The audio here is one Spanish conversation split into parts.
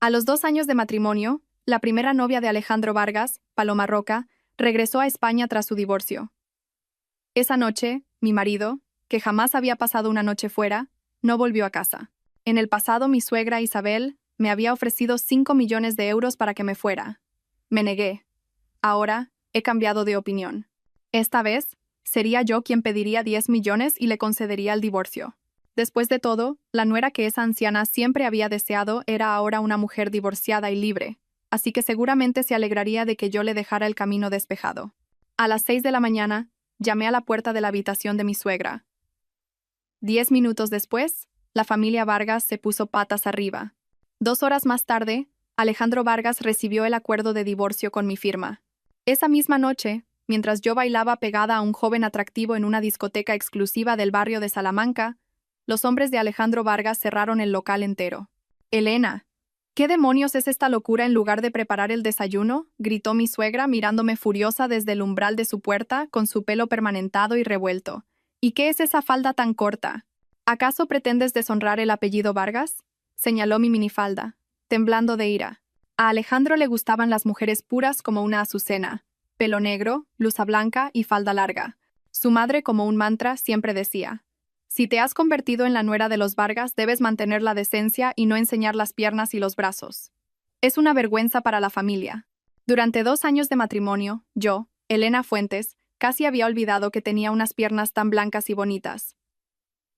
A los 2 años de matrimonio, la primera novia de Alejandro Vargas, Paloma Roca, regresó a España tras su divorcio. Esa noche, mi marido, que jamás había pasado una noche fuera, no volvió a casa. En el pasado, mi suegra Isabel me había ofrecido 5 millones de euros para que me fuera. Me negué. Ahora, he cambiado de opinión. Esta vez, sería yo quien pediría 10 millones y le concedería el divorcio. Después de todo, la nuera que esa anciana siempre había deseado era ahora una mujer divorciada y libre, así que seguramente se alegraría de que yo le dejara el camino despejado. A las 6 de la mañana, llamé a la puerta de la habitación de mi suegra. 10 minutos después, la familia Vargas se puso patas arriba. 2 horas más tarde, Alejandro Vargas recibió el acuerdo de divorcio con mi firma. Esa misma noche, mientras yo bailaba pegada a un joven atractivo en una discoteca exclusiva del barrio de Salamanca, los hombres de Alejandro Vargas cerraron el local entero. «Elena, ¿qué demonios es esta locura en lugar de preparar el desayuno?», gritó mi suegra mirándome furiosa desde el umbral de su puerta con su pelo permanentado y revuelto. «¿Y qué es esa falda tan corta? ¿Acaso pretendes deshonrar el apellido Vargas?», señaló mi minifalda, temblando de ira. A Alejandro le gustaban las mujeres puras como una azucena, pelo negro, blusa blanca y falda larga. Su madre, como un mantra, siempre decía: «Si te has convertido en la nuera de los Vargas, debes mantener la decencia y no enseñar las piernas y los brazos. Es una vergüenza para la familia». Durante 2 años de matrimonio, yo, Elena Fuentes, casi había olvidado que tenía unas piernas tan blancas y bonitas.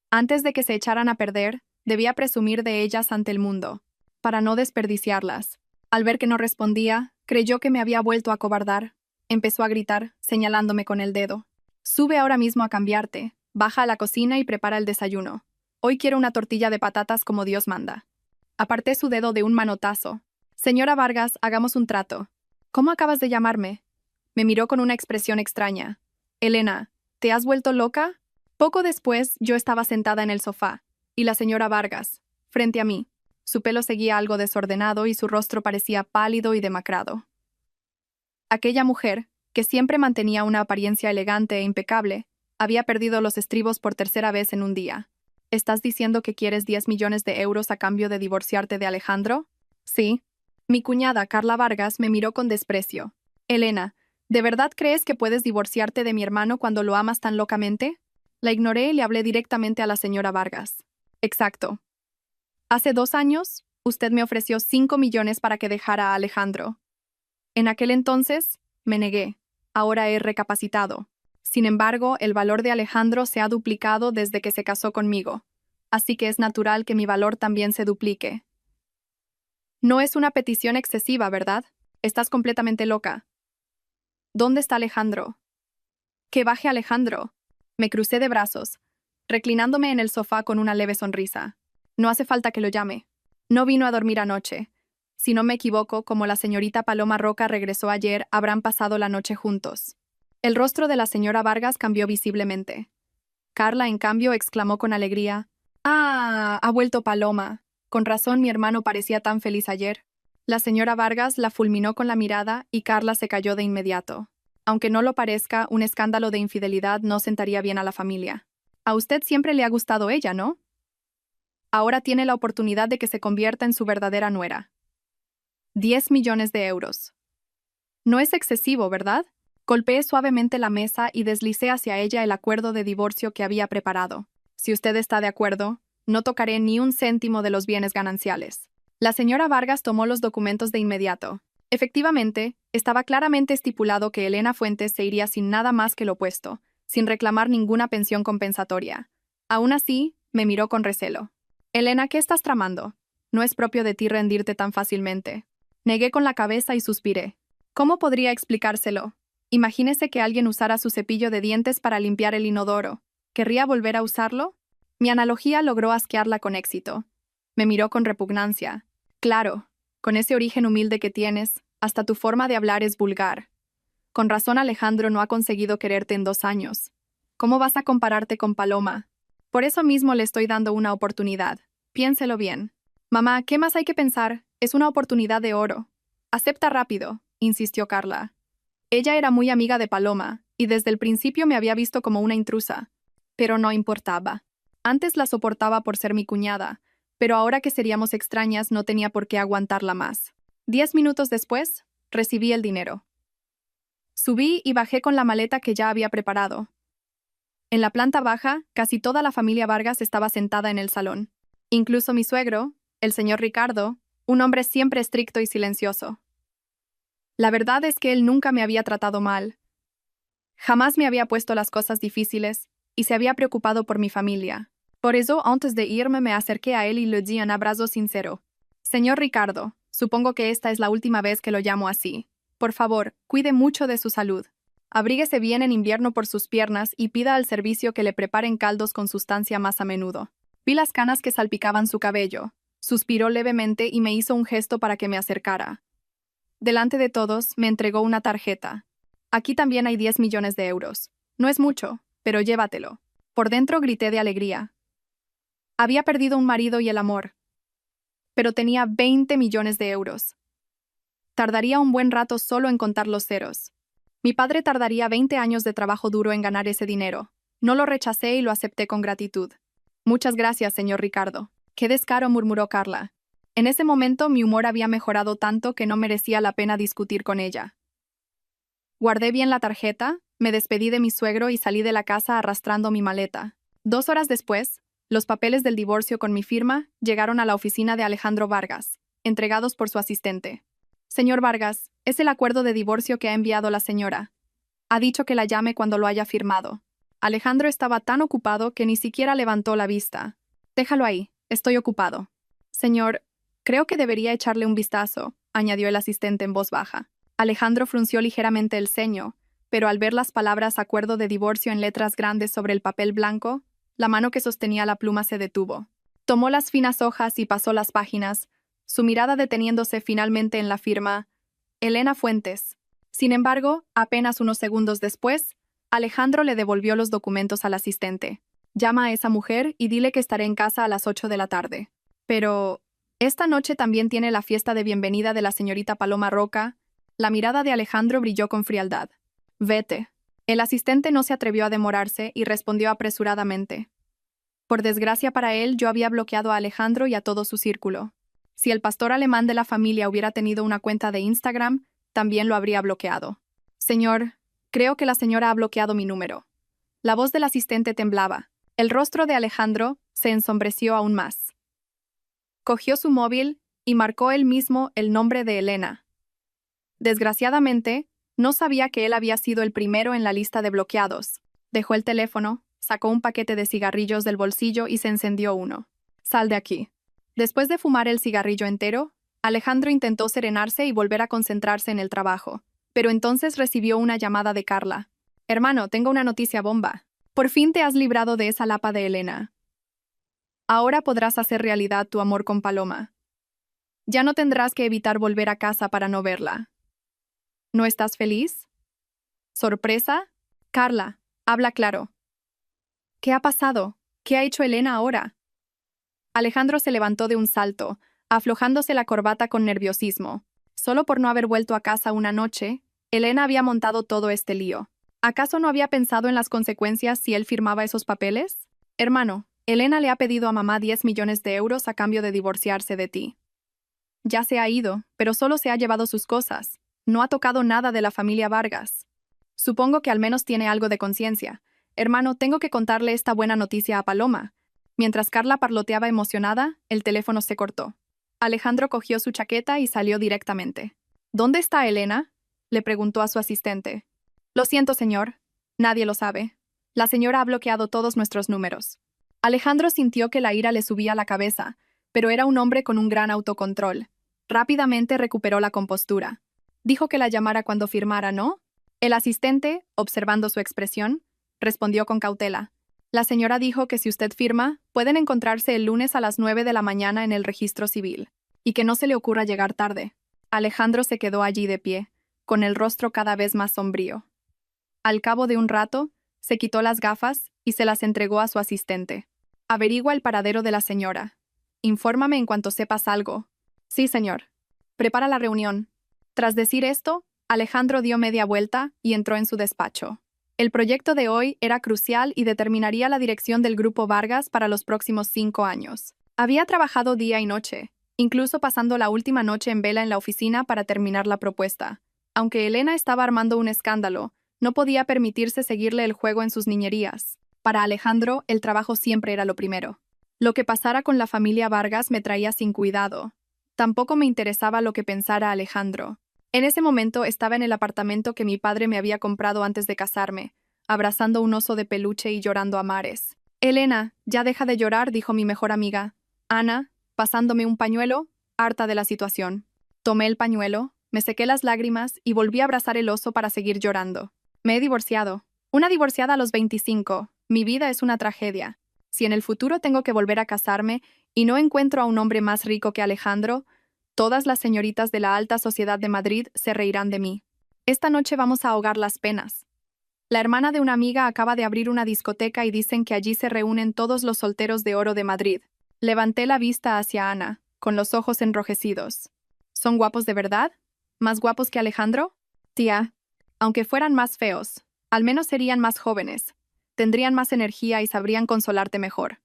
Antes de que se echaran a perder, debía presumir de ellas ante el mundo, para no desperdiciarlas. Al ver que no respondía, creyó que me había vuelto a acobardar. Empezó a gritar, señalándome con el dedo: «Sube ahora mismo a cambiarte. Baja a la cocina y prepara el desayuno. Hoy quiero una tortilla de patatas como Dios manda». Aparté su dedo de un manotazo. «Señora Vargas, hagamos un trato». «¿Cómo acabas de llamarme?». Me miró con una expresión extraña. «Elena, ¿te has vuelto loca?». Poco después, yo estaba sentada en el sofá, y la señora Vargas, frente a mí. Su pelo seguía algo desordenado y su rostro parecía pálido y demacrado. Aquella mujer, que siempre mantenía una apariencia elegante e impecable, había perdido los estribos por tercera vez en un día. «¿Estás diciendo que quieres 10 millones de euros a cambio de divorciarte de Alejandro?». «Sí». Mi cuñada, Carla Vargas, me miró con desprecio. «Elena, ¿de verdad crees que puedes divorciarte de mi hermano cuando lo amas tan locamente?». La ignoré y le hablé directamente a la señora Vargas. «Exacto. Hace 2 años, usted me ofreció 5 millones para que dejara a Alejandro. En aquel entonces, me negué. Ahora he recapacitado. Sin embargo, el valor de Alejandro se ha duplicado desde que se casó conmigo, así que es natural que mi valor también se duplique». «No es una petición excesiva, ¿verdad? Estás completamente loca». «¿Dónde está Alejandro?». «Que baje Alejandro». Me crucé de brazos, reclinándome en el sofá con una leve sonrisa. «No hace falta que lo llame. No vino a dormir anoche. Si no me equivoco, como la señorita Paloma Roca regresó ayer, habrán pasado la noche juntos». El rostro de la señora Vargas cambió visiblemente. Carla, en cambio, exclamó con alegría: «¡Ah! Ha vuelto Paloma. Con razón mi hermano parecía tan feliz ayer». La señora Vargas la fulminó con la mirada y Carla se calló de inmediato. Aunque no lo parezca, un escándalo de infidelidad no sentaría bien a la familia. «A usted siempre le ha gustado ella, ¿no? Ahora tiene la oportunidad de que se convierta en su verdadera nuera. 10 millones de euros. No es excesivo, ¿verdad?». Golpeé suavemente la mesa y deslicé hacia ella el acuerdo de divorcio que había preparado. «Si usted está de acuerdo, no tocaré ni un céntimo de los bienes gananciales». La señora Vargas tomó los documentos de inmediato. Efectivamente, estaba claramente estipulado que Elena Fuentes se iría sin nada más que lo opuesto, sin reclamar ninguna pensión compensatoria. Aún así, me miró con recelo. «Elena, ¿qué estás tramando? No es propio de ti rendirte tan fácilmente». Negué con la cabeza y suspiré. ¿Cómo podría explicárselo? Imagínese que alguien usara su cepillo de dientes para limpiar el inodoro. ¿Querría volver a usarlo? Mi analogía logró asquearla con éxito. Me miró con repugnancia. «Claro. Con ese origen humilde que tienes, hasta tu forma de hablar es vulgar. Con razón Alejandro no ha conseguido quererte en 2 años. ¿Cómo vas a compararte con Paloma? Por eso mismo le estoy dando una oportunidad. Piénselo bien». «Mamá, ¿qué más hay que pensar? Es una oportunidad de oro». «Acepta rápido», insistió Carla. Ella era muy amiga de Paloma, y desde el principio me había visto como una intrusa. Pero no importaba. Antes la soportaba por ser mi cuñada, pero ahora que seríamos extrañas no tenía por qué aguantarla más. 10 minutos después, recibí el dinero. Subí y bajé con la maleta que ya había preparado. En la planta baja, casi toda la familia Vargas estaba sentada en el salón. Incluso mi suegro, el señor Ricardo, un hombre siempre estricto y silencioso. La verdad es que él nunca me había tratado mal. Jamás me había puesto las cosas difíciles y se había preocupado por mi familia. Por eso, antes de irme, me acerqué a él y le di un abrazo sincero. Señor Ricardo, supongo que esta es la última vez que lo llamo así. Por favor, cuide mucho de su salud. Abríguese bien en invierno por sus piernas y pida al servicio que le preparen caldos con sustancia más a menudo. Vi las canas que salpicaban su cabello. Suspiró levemente y me hizo un gesto para que me acercara. Delante de todos, me entregó una tarjeta. Aquí también hay 10 millones de euros. No es mucho, pero llévatelo. Por dentro grité de alegría. Había perdido un marido y el amor. Pero tenía 20 millones de euros. Tardaría un buen rato solo en contar los ceros. Mi padre tardaría 20 años de trabajo duro en ganar ese dinero. No lo rechacé y lo acepté con gratitud. Muchas gracias, señor Ricardo. Qué descaro, murmuró Carla. En ese momento mi humor había mejorado tanto que no merecía la pena discutir con ella. Guardé bien la tarjeta, me despedí de mi suegro y salí de la casa arrastrando mi maleta. 2 horas después, los papeles del divorcio con mi firma llegaron a la oficina de Alejandro Vargas, entregados por su asistente. Señor Vargas, es el acuerdo de divorcio que ha enviado la señora. Ha dicho que la llame cuando lo haya firmado. Alejandro estaba tan ocupado que ni siquiera levantó la vista. Déjalo ahí, estoy ocupado. Señor, creo que debería echarle un vistazo, añadió el asistente en voz baja. Alejandro frunció ligeramente el ceño, pero al ver las palabras acuerdo de divorcio en letras grandes sobre el papel blanco, la mano que sostenía la pluma se detuvo. Tomó las finas hojas y pasó las páginas, su mirada deteniéndose finalmente en la firma Elena Fuentes. Sin embargo, apenas unos segundos después, Alejandro le devolvió los documentos al asistente. Llama a esa mujer y dile que estaré en casa a las 8 de la tarde. Pero, esta noche también tiene la fiesta de bienvenida de la señorita Paloma Roca. La mirada de Alejandro brilló con frialdad. Vete. El asistente no se atrevió a demorarse y respondió apresuradamente. Por desgracia para él, yo había bloqueado a Alejandro y a todo su círculo. Si el pastor alemán de la familia hubiera tenido una cuenta de Instagram, también lo habría bloqueado. Señor, creo que la señora ha bloqueado mi número. La voz del asistente temblaba. El rostro de Alejandro se ensombreció aún más. Cogió su móvil y marcó él mismo el nombre de Elena. Desgraciadamente, no sabía que él había sido el primero en la lista de bloqueados. Dejó el teléfono, sacó un paquete de cigarrillos del bolsillo y se encendió uno. Sal de aquí. Después de fumar el cigarrillo entero, Alejandro intentó serenarse y volver a concentrarse en el trabajo. Pero entonces recibió una llamada de Carla. Hermano, tengo una noticia bomba. Por fin te has librado de esa lapa de Elena. Ahora podrás hacer realidad tu amor con Paloma. Ya no tendrás que evitar volver a casa para no verla. ¿No estás feliz? ¿Sorpresa? Carla, habla claro. ¿Qué ha pasado? ¿Qué ha hecho Elena ahora? Alejandro se levantó de un salto, aflojándose la corbata con nerviosismo. Solo por no haber vuelto a casa una noche, Elena había montado todo este lío. ¿Acaso no había pensado en las consecuencias si él firmaba esos papeles? Hermano, Elena le ha pedido a mamá 10 millones de euros a cambio de divorciarse de ti. Ya se ha ido, pero solo se ha llevado sus cosas. No ha tocado nada de la familia Vargas. Supongo que al menos tiene algo de conciencia. Hermano, tengo que contarle esta buena noticia a Paloma. Mientras Carla parloteaba emocionada, el teléfono se cortó. Alejandro cogió su chaqueta y salió directamente. ¿Dónde está Elena?, le preguntó a su asistente. Lo siento, señor. Nadie lo sabe. La señora ha bloqueado todos nuestros números. Alejandro sintió que la ira le subía a la cabeza, pero era un hombre con un gran autocontrol. Rápidamente recuperó la compostura. Dijo que la llamara cuando firmara, ¿no? El asistente, observando su expresión, respondió con cautela. La señora dijo que si usted firma, pueden encontrarse el lunes a las 9 de la mañana en el registro civil, y que no se le ocurra llegar tarde. Alejandro se quedó allí de pie, con el rostro cada vez más sombrío. Al cabo de un rato, se quitó las gafas y se las entregó a su asistente. Averigua el paradero de la señora. Infórmame en cuanto sepas algo. Sí, señor. Prepara la reunión. Tras decir esto, Alejandro dio media vuelta y entró en su despacho. El proyecto de hoy era crucial y determinaría la dirección del Grupo Vargas para los próximos 5 años. Había trabajado día y noche, incluso pasando la última noche en vela en la oficina para terminar la propuesta. Aunque Elena estaba armando un escándalo, no podía permitirse seguirle el juego en sus niñerías. Para Alejandro, el trabajo siempre era lo primero. Lo que pasara con la familia Vargas me traía sin cuidado. Tampoco me interesaba lo que pensara Alejandro. En ese momento estaba en el apartamento que mi padre me había comprado antes de casarme, abrazando un oso de peluche y llorando a mares. Elena, ya deja de llorar, dijo mi mejor amiga. Ana, pasándome un pañuelo, harta de la situación. Tomé el pañuelo, me sequé las lágrimas y volví a abrazar el oso para seguir llorando. Me he divorciado. Una divorciada a los 25. Mi vida es una tragedia. Si en el futuro tengo que volver a casarme y no encuentro a un hombre más rico que Alejandro, todas las señoritas de la alta sociedad de Madrid se reirán de mí. Esta noche vamos a ahogar las penas. La hermana de una amiga acaba de abrir una discoteca y dicen que allí se reúnen todos los solteros de oro de Madrid. Levanté la vista hacia Ana, con los ojos enrojecidos. ¿Son guapos de verdad? ¿Más guapos que Alejandro? Tía, aunque fueran más feos, al menos serían más jóvenes. Tendrían más energía y sabrían consolarte mejor.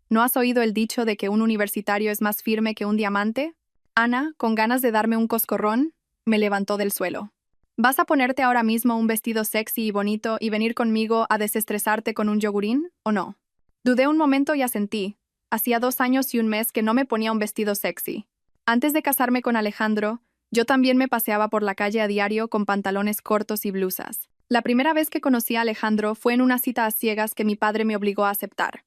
¿No has oído el dicho de que un universitario es más firme que un diamante? Ana, con ganas de darme un coscorrón, me levantó del suelo. ¿Vas a ponerte ahora mismo un vestido sexy y bonito y venir conmigo a desestresarte con un yogurín, o no? Dudé un momento y asentí. Hacía 2 años y un mes que no me ponía un vestido sexy. Antes de casarme con Alejandro, yo también me paseaba por la calle a diario con pantalones cortos y blusas. La primera vez que conocí a Alejandro fue en una cita a ciegas que mi padre me obligó a aceptar.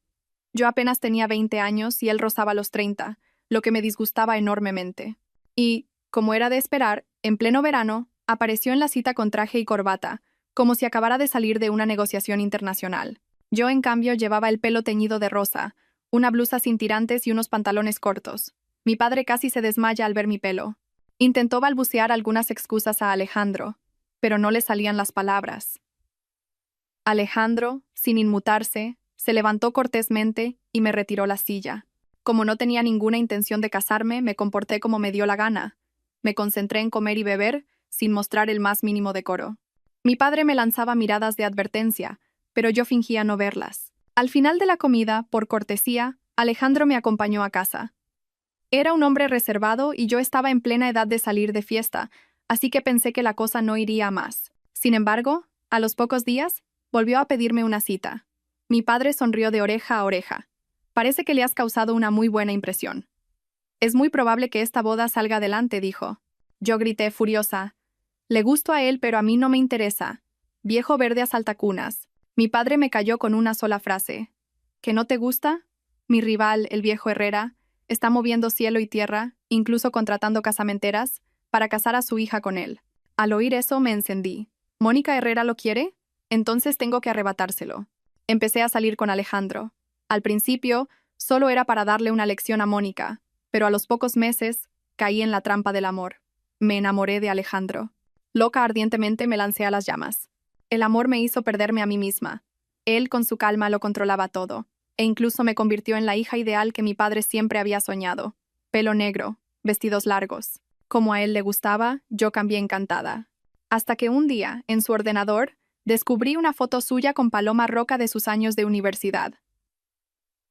Yo apenas tenía 20 años y él rozaba los 30, lo que me disgustaba enormemente. Y, como era de esperar, en pleno verano, apareció en la cita con traje y corbata, como si acabara de salir de una negociación internacional. Yo, en cambio, llevaba el pelo teñido de rosa, una blusa sin tirantes y unos pantalones cortos. Mi padre casi se desmaya al ver mi pelo. Intentó balbucear algunas excusas a Alejandro, pero no le salían las palabras. Alejandro, sin inmutarse, se levantó cortésmente y me retiró la silla. Como no tenía ninguna intención de casarme, me comporté como me dio la gana. Me concentré en comer y beber, sin mostrar el más mínimo decoro. Mi padre me lanzaba miradas de advertencia, pero yo fingía no verlas. Al final de la comida, por cortesía, Alejandro me acompañó a casa. Era un hombre reservado y yo estaba en plena edad de salir de fiesta, así que pensé que la cosa no iría a más. Sin embargo, a los pocos días, volvió a pedirme una cita. Mi padre sonrió de oreja a oreja. Parece que le has causado una muy buena impresión. Es muy probable que esta boda salga adelante, dijo. Yo grité furiosa. Le gusto a él, pero a mí no me interesa. Viejo verde a saltacunas. Mi padre me calló con una sola frase. ¿Que no te gusta? Mi rival, el viejo Herrera, está moviendo cielo y tierra, incluso contratando casamenteras, para casar a su hija con él. Al oír eso me encendí. ¿Mónica Herrera lo quiere? Entonces tengo que arrebatárselo. Empecé a salir con Alejandro. Al principio, solo era para darle una lección a Mónica, pero a los pocos meses, caí en la trampa del amor. Me enamoré de Alejandro. Loca ardientemente me lancé a las llamas. El amor me hizo perderme a mí misma. Él con su calma lo controlaba todo, e incluso me convirtió en la hija ideal que mi padre siempre había soñado. Pelo negro, vestidos largos. Como a él le gustaba, yo cambié encantada. Hasta que un día, en su ordenador, descubrí una foto suya con Paloma Roca de sus años de universidad.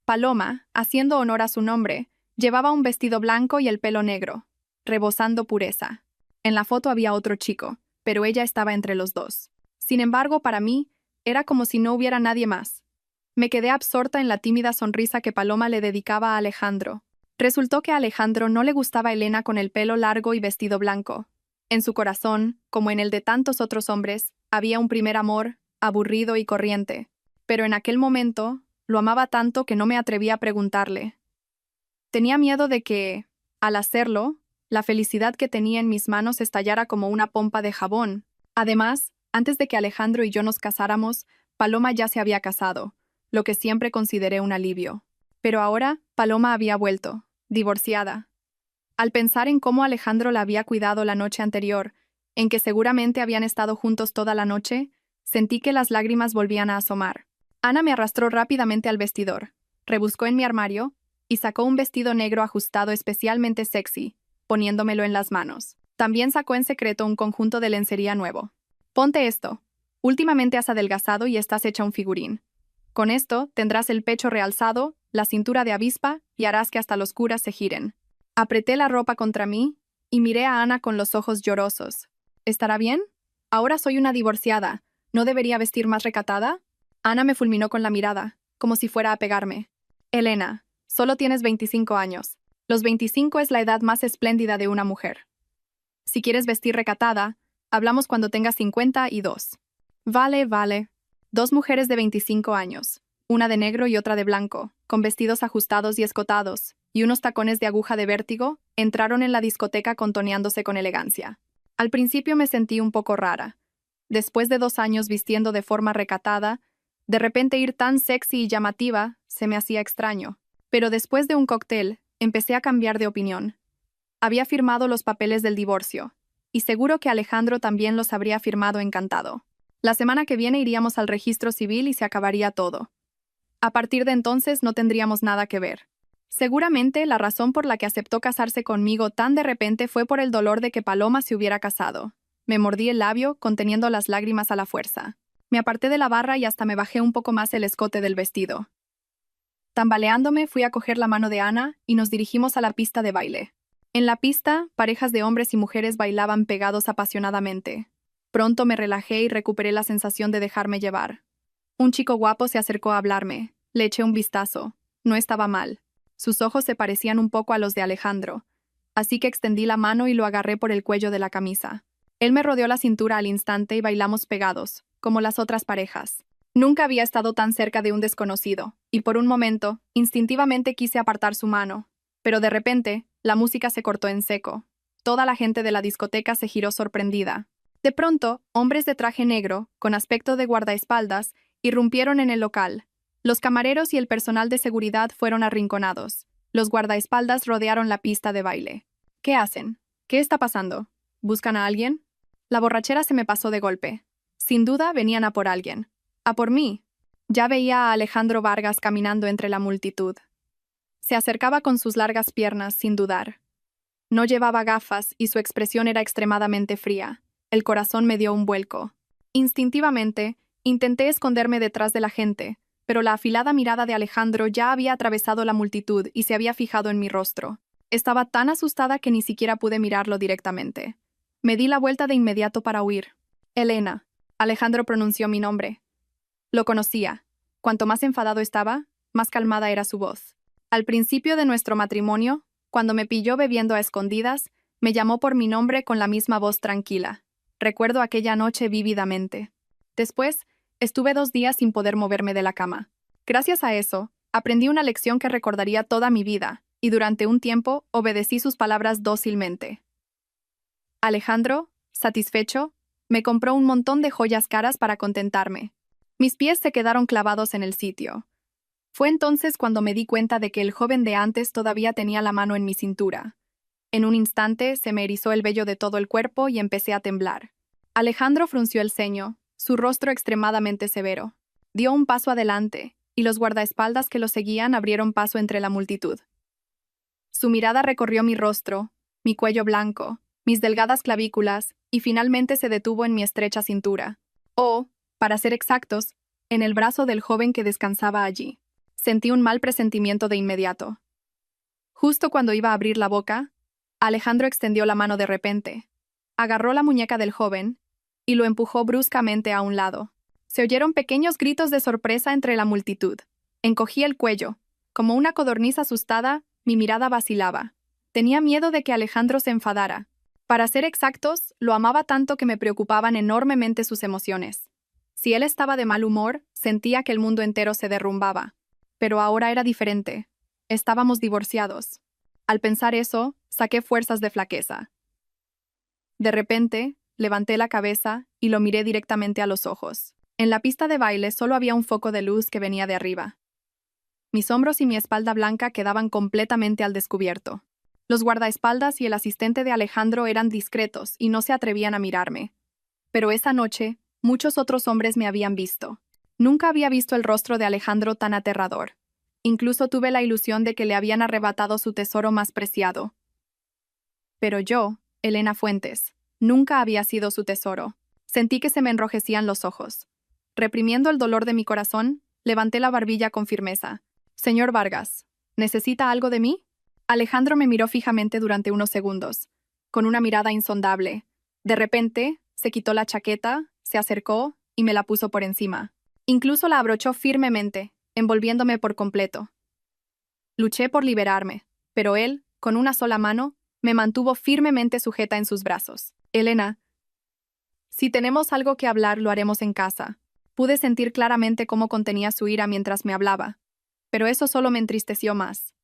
Paloma, haciendo honor a su nombre, llevaba un vestido blanco y el pelo negro, rebosando pureza. En la foto había otro chico, pero ella estaba entre los dos. Sin embargo, para mí, era como si no hubiera nadie más. Me quedé absorta en la tímida sonrisa que Paloma le dedicaba a Alejandro. Resultó que a Alejandro no le gustaba Elena con el pelo largo y vestido blanco. En su corazón, como en el de tantos otros hombres, había un primer amor, aburrido y corriente. Pero en aquel momento, lo amaba tanto que no me atrevía a preguntarle. Tenía miedo de que, al hacerlo, la felicidad que tenía en mis manos estallara como una pompa de jabón. Además, antes de que Alejandro y yo nos casáramos, Paloma ya se había casado, lo que siempre consideré un alivio. Pero ahora, Paloma había vuelto, divorciada. Al pensar en cómo Alejandro la había cuidado la noche anterior, en que seguramente habían estado juntos toda la noche, sentí que las lágrimas volvían a asomar. Ana me arrastró rápidamente al vestidor, rebuscó en mi armario y sacó un vestido negro ajustado especialmente sexy, poniéndomelo en las manos. También sacó en secreto un conjunto de lencería nuevo. Ponte esto. Últimamente has adelgazado y estás hecha un figurín. Con esto tendrás el pecho realzado la cintura de avispa y harás que hasta los curas se giren. Apreté la ropa contra mí y miré a Ana con los ojos llorosos. ¿Estará bien? Ahora soy una divorciada. ¿No debería vestir más recatada? Ana me fulminó con la mirada, como si fuera a pegarme. Elena, solo tienes 25 años. Los 25 es la edad más espléndida de una mujer. Si quieres vestir recatada, hablamos cuando tengas 52. Vale. Dos mujeres de 25 años, una de negro y otra de blanco, con vestidos ajustados y escotados, y unos tacones de aguja de vértigo, entraron en la discoteca contoneándose con elegancia. Al principio me sentí un poco rara. Después de 2 años vistiendo de forma recatada, de repente ir tan sexy y llamativa se me hacía extraño. Pero después de un cóctel, empecé a cambiar de opinión. Había firmado los papeles del divorcio, y seguro que Alejandro también los habría firmado encantado. La semana que viene iríamos al registro civil y se acabaría todo. A partir de entonces no tendríamos nada que ver. Seguramente la razón por la que aceptó casarse conmigo tan de repente fue por el dolor de que Paloma se hubiera casado. Me mordí el labio, conteniendo las lágrimas a la fuerza. Me aparté de la barra y hasta me bajé un poco más el escote del vestido. Tambaleándome, fui a coger la mano de Ana y nos dirigimos a la pista de baile. En la pista, parejas de hombres y mujeres bailaban pegados apasionadamente. Pronto me relajé y recuperé la sensación de dejarme llevar. Un chico guapo se acercó a hablarme. Le eché un vistazo. No estaba mal. Sus ojos se parecían un poco a los de Alejandro, así que extendí la mano y lo agarré por el cuello de la camisa. Él me rodeó la cintura al instante y bailamos pegados, como las otras parejas. Nunca había estado tan cerca de un desconocido, y por un momento, instintivamente quise apartar su mano. Pero de repente, la música se cortó en seco. Toda la gente de la discoteca se giró sorprendida. De pronto, hombres de traje negro, con aspecto de guardaespaldas, irrumpieron en el local. Los camareros y el personal de seguridad fueron arrinconados. Los guardaespaldas rodearon la pista de baile. ¿Qué hacen? ¿Qué está pasando? ¿Buscan a alguien? La borrachera se me pasó de golpe. Sin duda venían a por alguien. A por mí. Ya veía a Alejandro Vargas caminando entre la multitud. Se acercaba con sus largas piernas sin dudar. No llevaba gafas y su expresión era extremadamente fría. El corazón me dio un vuelco. Instintivamente, intenté esconderme detrás de la gente, pero la afilada mirada de Alejandro ya había atravesado la multitud y se había fijado en mi rostro. Estaba tan asustada que ni siquiera pude mirarlo directamente. Me di la vuelta de inmediato para huir. Elena. Alejandro pronunció mi nombre. Lo conocía. Cuanto más enfadado estaba, más calmada era su voz. Al principio de nuestro matrimonio, cuando me pilló bebiendo a escondidas, me llamó por mi nombre con la misma voz tranquila. Recuerdo aquella noche vívidamente. Después, estuve 2 días sin poder moverme de la cama. Gracias a eso, aprendí una lección que recordaría toda mi vida, y durante un tiempo obedecí sus palabras dócilmente. Alejandro, satisfecho, me compró un montón de joyas caras para contentarme. Mis pies se quedaron clavados en el sitio. Fue entonces cuando me di cuenta de que el joven de antes todavía tenía la mano en mi cintura. En un instante se me erizó el vello de todo el cuerpo y empecé a temblar. Alejandro frunció el ceño, su rostro extremadamente severo. Dio un paso adelante, y los guardaespaldas que lo seguían abrieron paso entre la multitud. Su mirada recorrió mi rostro, mi cuello blanco, mis delgadas clavículas, y finalmente se detuvo en mi estrecha cintura. O, para ser exactos, en el brazo del joven que descansaba allí. Sentí un mal presentimiento de inmediato. Justo cuando iba a abrir la boca, Alejandro extendió la mano de repente, agarró la muñeca del joven y lo empujó bruscamente a un lado. Se oyeron pequeños gritos de sorpresa entre la multitud. Encogí el cuello. Como una codorniz asustada, mi mirada vacilaba. Tenía miedo de que Alejandro se enfadara. Para ser exactos, lo amaba tanto que me preocupaban enormemente sus emociones. Si él estaba de mal humor, sentía que el mundo entero se derrumbaba. Pero ahora era diferente. Estábamos divorciados. Al pensar eso, saqué fuerzas de flaqueza. De repente, levanté la cabeza y lo miré directamente a los ojos. En la pista de baile solo había un foco de luz que venía de arriba. Mis hombros y mi espalda blanca quedaban completamente al descubierto. Los guardaespaldas y el asistente de Alejandro eran discretos y no se atrevían a mirarme. Pero esa noche, muchos otros hombres me habían visto. Nunca había visto el rostro de Alejandro tan aterrador. Incluso tuve la ilusión de que le habían arrebatado su tesoro más preciado. Pero yo, Elena Fuentes, nunca había sido su tesoro. Sentí que se me enrojecían los ojos. Reprimiendo el dolor de mi corazón, levanté la barbilla con firmeza. Señor Vargas, ¿necesita algo de mí? Alejandro me miró fijamente durante unos segundos, con una mirada insondable. De repente, se quitó la chaqueta, se acercó y me la puso por encima. Incluso la abrochó firmemente, envolviéndome por completo. Luché por liberarme, pero él, con una sola mano, me mantuvo firmemente sujeta en sus brazos. Elena, si tenemos algo que hablar, lo haremos en casa. Pude sentir claramente cómo contenía su ira mientras me hablaba, pero eso solo me entristeció más.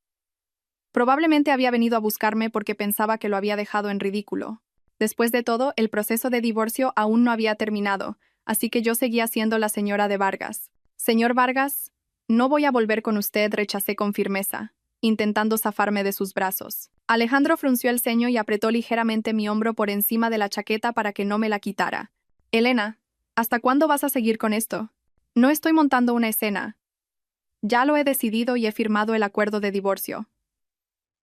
Probablemente había venido a buscarme porque pensaba que lo había dejado en ridículo. Después de todo, el proceso de divorcio aún no había terminado, así que yo seguía siendo la señora de Vargas. Señor Vargas, no voy a volver con usted, rechacé con firmeza, intentando zafarme de sus brazos. Alejandro frunció el ceño y apretó ligeramente mi hombro por encima de la chaqueta para que no me la quitara. Elena, ¿hasta cuándo vas a seguir con esto? No estoy montando una escena. Ya lo he decidido y he firmado el acuerdo de divorcio.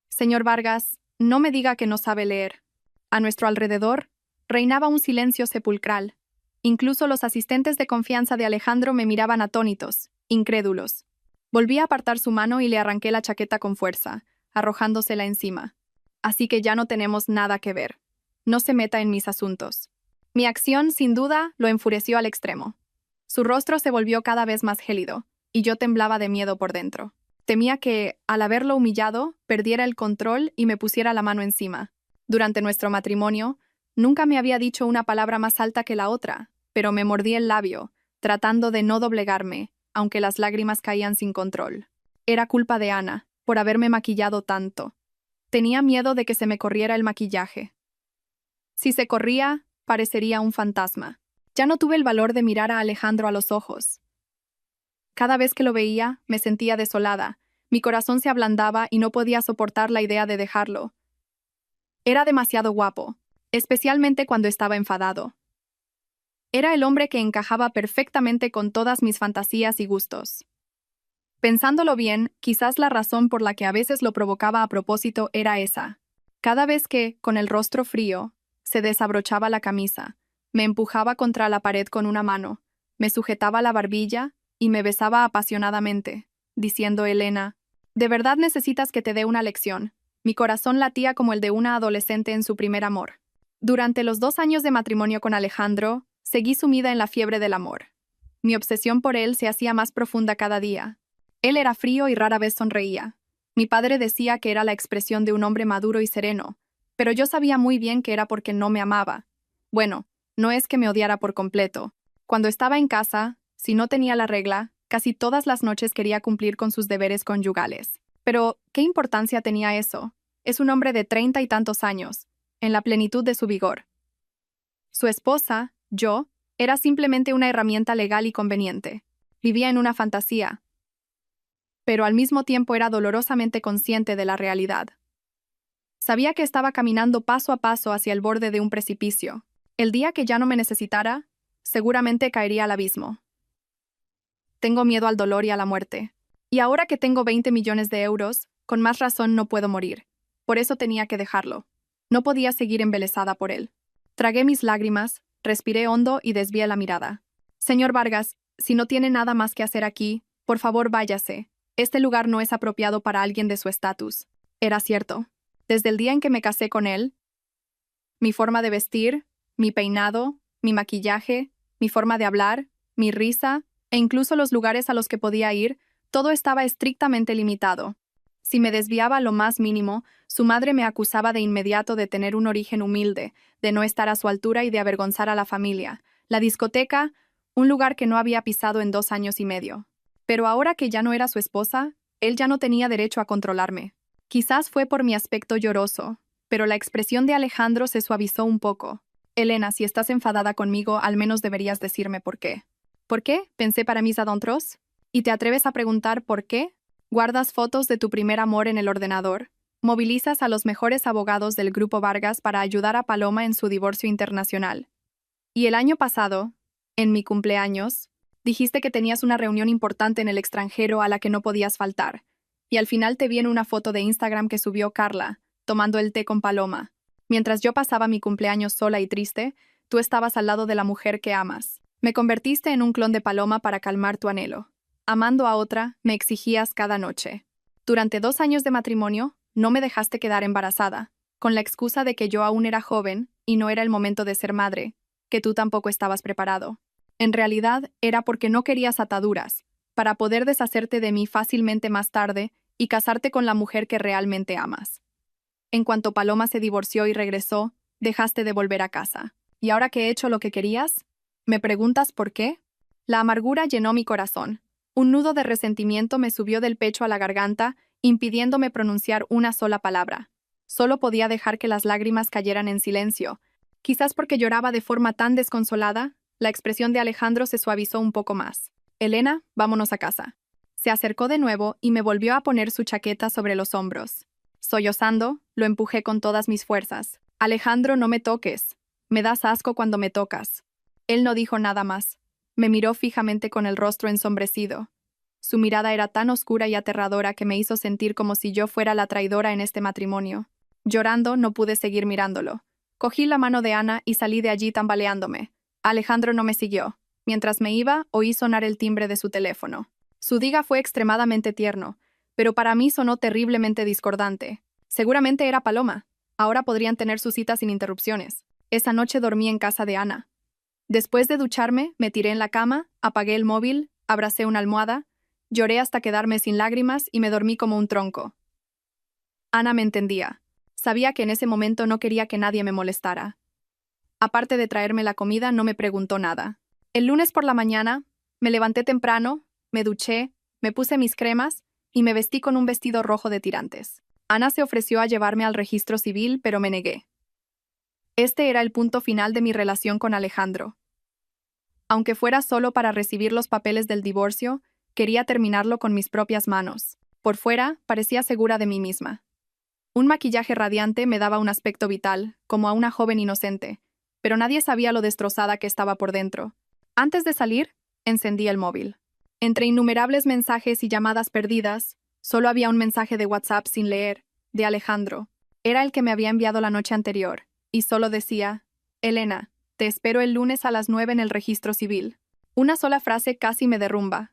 Señor Vargas, no me diga que no sabe leer. A nuestro alrededor reinaba un silencio sepulcral. Incluso los asistentes de confianza de Alejandro me miraban atónitos, incrédulos. Volví a apartar su mano y le arranqué la chaqueta con fuerza, arrojándosela encima. Así que ya no tenemos nada que ver. No se meta en mis asuntos. Mi acción, sin duda, lo enfureció al extremo. Su rostro se volvió cada vez más gélido, y yo temblaba de miedo por dentro. Temía que, al haberlo humillado, perdiera el control y me pusiera la mano encima. Durante nuestro matrimonio, nunca me había dicho una palabra más alta que la otra, pero me mordí el labio, tratando de no doblegarme, aunque las lágrimas caían sin control. Era culpa de Ana, por haberme maquillado tanto. Tenía miedo de que se me corriera el maquillaje. Si se corría, parecería un fantasma. Ya no tuve el valor de mirar a Alejandro a los ojos. Cada vez que lo veía, me sentía desolada. Mi corazón se ablandaba y no podía soportar la idea de dejarlo. Era demasiado guapo, especialmente cuando estaba enfadado. Era el hombre que encajaba perfectamente con todas mis fantasías y gustos. Pensándolo bien, quizás la razón por la que a veces lo provocaba a propósito era esa. Cada vez que, con el rostro frío, se desabrochaba la camisa, me empujaba contra la pared con una mano, me sujetaba la barbilla y me besaba apasionadamente, diciendo: Elena, de verdad necesitas que te dé una lección. Mi corazón latía como el de una adolescente en su primer amor. Durante los 2 años de matrimonio con Alejandro, seguí sumida en la fiebre del amor. Mi obsesión por él se hacía más profunda cada día. Él era frío y rara vez sonreía. Mi padre decía que era la expresión de un hombre maduro y sereno, pero yo sabía muy bien que era porque no me amaba. Bueno, no es que me odiara por completo. Cuando estaba en casa, si no tenía la regla, casi todas las noches quería cumplir con sus deberes conyugales. Pero, ¿qué importancia tenía eso? Es un hombre de 30 y tantos años, en la plenitud de su vigor. Su esposa, yo, era simplemente una herramienta legal y conveniente. Vivía en una fantasía, pero al mismo tiempo era dolorosamente consciente de la realidad. Sabía que estaba caminando paso a paso hacia el borde de un precipicio. El día que ya no me necesitara, seguramente caería al abismo. Tengo miedo al dolor y a la muerte. Y ahora que tengo 20 millones de euros, con más razón no puedo morir. Por eso tenía que dejarlo. No podía seguir embelesada por él. Tragué mis lágrimas, respiré hondo y desvié la mirada. Señor Vargas, si no tiene nada más que hacer aquí, por favor váyase. Este lugar no es apropiado para alguien de su estatus. Era cierto. Desde el día en que me casé con él, mi forma de vestir, mi peinado, mi maquillaje, mi forma de hablar, mi risa, e incluso los lugares a los que podía ir, todo estaba estrictamente limitado. Si me desviaba lo más mínimo, su madre me acusaba de inmediato de tener un origen humilde, de no estar a su altura y de avergonzar a la familia. La discoteca, un lugar que no había pisado en 2 años y medio. Pero ahora que ya no era su esposa, él ya no tenía derecho a controlarme. Quizás fue por mi aspecto lloroso, pero la expresión de Alejandro se suavizó un poco. Elena, si estás enfadada conmigo, al menos deberías decirme por qué. ¿Por qué? Pensé para mis adentros. ¿Y te atreves a preguntar por qué? ¿Guardas fotos de tu primer amor en el ordenador? ¿Movilizas a los mejores abogados del Grupo Vargas para ayudar a Paloma en su divorcio internacional? Y el año pasado, en mi cumpleaños, dijiste que tenías una reunión importante en el extranjero a la que no podías faltar. Y al final te vi en una foto de Instagram que subió Carla, tomando el té con Paloma. Mientras yo pasaba mi cumpleaños sola y triste, tú estabas al lado de la mujer que amas. Me convertiste en un clon de Paloma para calmar tu anhelo. Amando a otra, me exigías cada noche. Durante 2 años de matrimonio, no me dejaste quedar embarazada, con la excusa de que yo aún era joven y no era el momento de ser madre, que tú tampoco estabas preparado. En realidad, era porque no querías ataduras, para poder deshacerte de mí fácilmente más tarde y casarte con la mujer que realmente amas. En cuanto Paloma se divorció y regresó, dejaste de volver a casa. ¿Y ahora que he hecho lo que querías? ¿Me preguntas por qué? La amargura llenó mi corazón. Un nudo de resentimiento me subió del pecho a la garganta, impidiéndome pronunciar una sola palabra. Solo podía dejar que las lágrimas cayeran en silencio. Quizás porque lloraba de forma tan desconsolada, la expresión de Alejandro se suavizó un poco más. Elena, vámonos a casa. Se acercó de nuevo y me volvió a poner su chaqueta sobre los hombros. Sollozando, lo empujé con todas mis fuerzas. Alejandro, no me toques. Me das asco cuando me tocas. Él no dijo nada más. Me miró fijamente con el rostro ensombrecido. Su mirada era tan oscura y aterradora que me hizo sentir como si yo fuera la traidora en este matrimonio. Llorando, no pude seguir mirándolo. Cogí la mano de Ana y salí de allí tambaleándome. Alejandro no me siguió. Mientras me iba, oí sonar el timbre de su teléfono. Su diga fue extremadamente tierno, pero para mí sonó terriblemente discordante. Seguramente era Paloma. Ahora podrían tener su cita sin interrupciones. Esa noche dormí en casa de Ana. Después de ducharme, me tiré en la cama, apagué el móvil, abracé una almohada, lloré hasta quedarme sin lágrimas y me dormí como un tronco. Ana me entendía. Sabía que en ese momento no quería que nadie me molestara. Aparte de traerme la comida, no me preguntó nada. El lunes por la mañana, me levanté temprano, me duché, me puse mis cremas y me vestí con un vestido rojo de tirantes. Ana se ofreció a llevarme al registro civil, pero me negué. Este era el punto final de mi relación con Alejandro. Aunque fuera solo para recibir los papeles del divorcio, quería terminarlo con mis propias manos. Por fuera, parecía segura de mí misma. Un maquillaje radiante me daba un aspecto vital, como a una joven inocente, pero nadie sabía lo destrozada que estaba por dentro. Antes de salir, encendí el móvil. Entre innumerables mensajes y llamadas perdidas, solo había un mensaje de WhatsApp sin leer, de Alejandro. Era el que me había enviado la noche anterior, y solo decía: Elena, te espero el lunes a las 9 en el registro civil. Una sola frase casi me derrumba.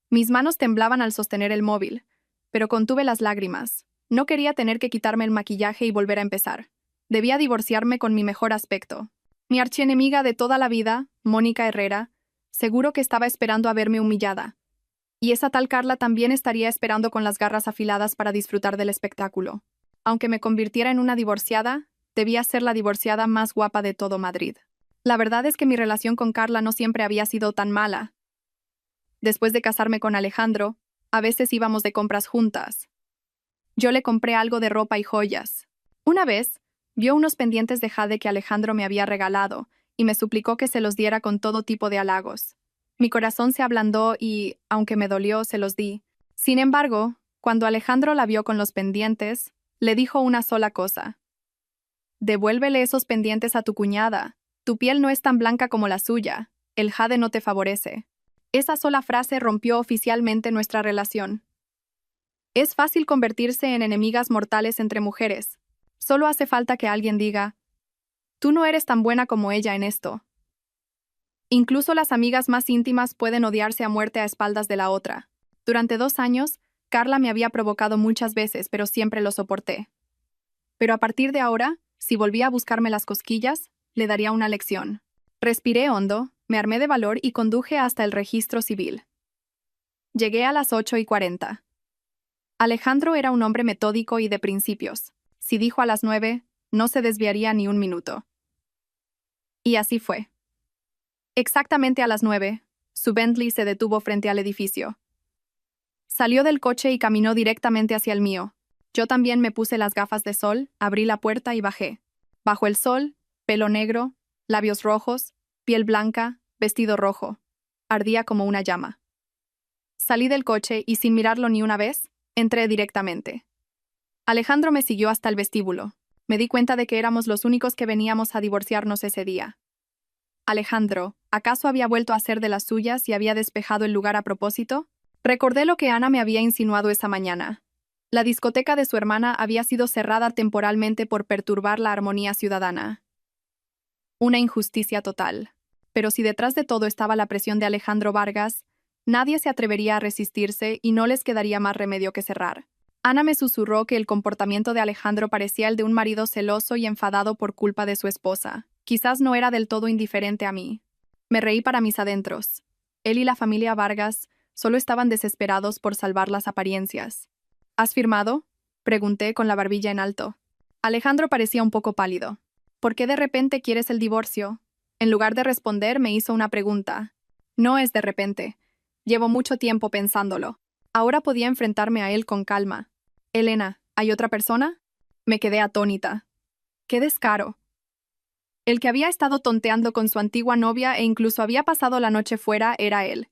Mis manos temblaban al sostener el móvil, pero contuve las lágrimas. No quería tener que quitarme el maquillaje y volver a empezar. Debía divorciarme con mi mejor aspecto. Mi archienemiga de toda la vida, Mónica Herrera, seguro que estaba esperando a verme humillada. Y esa tal Carla también estaría esperando con las garras afiladas para disfrutar del espectáculo. Aunque me convirtiera en una divorciada, debía ser la divorciada más guapa de todo Madrid. La verdad es que mi relación con Carla no siempre había sido tan mala. Después de casarme con Alejandro, a veces íbamos de compras juntas. Yo le compré algo de ropa y joyas. Una vez, vio unos pendientes de jade que Alejandro me había regalado y me suplicó que se los diera con todo tipo de halagos. Mi corazón se ablandó y, aunque me dolió, se los di. Sin embargo, cuando Alejandro la vio con los pendientes, le dijo una sola cosa: devuélvele esos pendientes a tu cuñada. Tu piel no es tan blanca como la suya. El jade no te favorece. Esa sola frase rompió oficialmente nuestra relación. Es fácil convertirse en enemigas mortales entre mujeres. Solo hace falta que alguien diga: tú no eres tan buena como ella en esto. Incluso las amigas más íntimas pueden odiarse a muerte a espaldas de la otra. Durante 2 años, Carla me había provocado muchas veces, pero siempre lo soporté. Pero a partir de ahora, si volvía a buscarme las cosquillas, le daría una lección. Respiré hondo, me armé de valor y conduje hasta el registro civil. Llegué a las 8:40. Alejandro era un hombre metódico y de principios. Si dijo a las 9, no se desviaría ni un minuto. Y así fue. Exactamente a las 9, su Bentley se detuvo frente al edificio. Salió del coche y caminó directamente hacia el mío. Yo también me puse las gafas de sol, abrí la puerta y bajé. Bajo el sol, pelo negro, labios rojos, piel blanca, vestido rojo. Ardía como una llama. Salí del coche y, sin mirarlo ni una vez, entré directamente. Alejandro me siguió hasta el vestíbulo. Me di cuenta de que éramos los únicos que veníamos a divorciarnos ese día. Alejandro, ¿acaso había vuelto a ser de las suyas y había despejado el lugar a propósito? Recordé lo que Ana me había insinuado esa mañana. La discoteca de su hermana había sido cerrada temporalmente por perturbar la armonía ciudadana. Una injusticia total. Pero si detrás de todo estaba la presión de Alejandro Vargas, Nadie se atrevería a resistirse y no les quedaría más remedio que cerrar. Ana me susurró que el comportamiento de Alejandro parecía el de un marido celoso y enfadado por culpa de su esposa. Quizás no era del todo indiferente a mí. Me reí para mis adentros. Él y la familia Vargas solo estaban desesperados por salvar las apariencias. ¿Has firmado?, pregunté con la barbilla en alto. Alejandro parecía un poco pálido. ¿Por qué de repente quieres el divorcio? En lugar de responder, me hizo una pregunta. No es de repente. Llevo mucho tiempo pensándolo. Ahora podía enfrentarme a él con calma. Elena, ¿hay otra persona? Me quedé atónita. ¡Qué descaro! El que había estado tonteando con su antigua novia e incluso había pasado la noche fuera era él.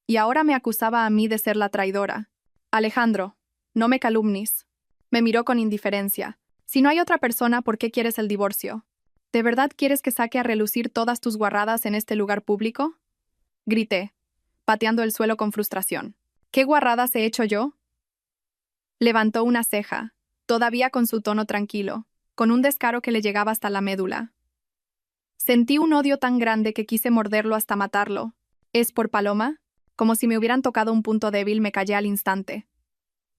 Y ahora me acusaba a mí de ser la traidora. Alejandro, no me calumnies. Me miró con indiferencia. Si no hay otra persona, ¿por qué quieres el divorcio? ¿De verdad quieres que saque a relucir todas tus guarradas en este lugar público? Grité, pateando el suelo con frustración. ¿Qué guarradas he hecho yo? Levantó una ceja, todavía con su tono tranquilo, con un descaro que le llegaba hasta la médula. Sentí un odio tan grande que quise morderlo hasta matarlo. ¿Es por Paloma? Como si me hubieran tocado un punto débil, me callé al instante.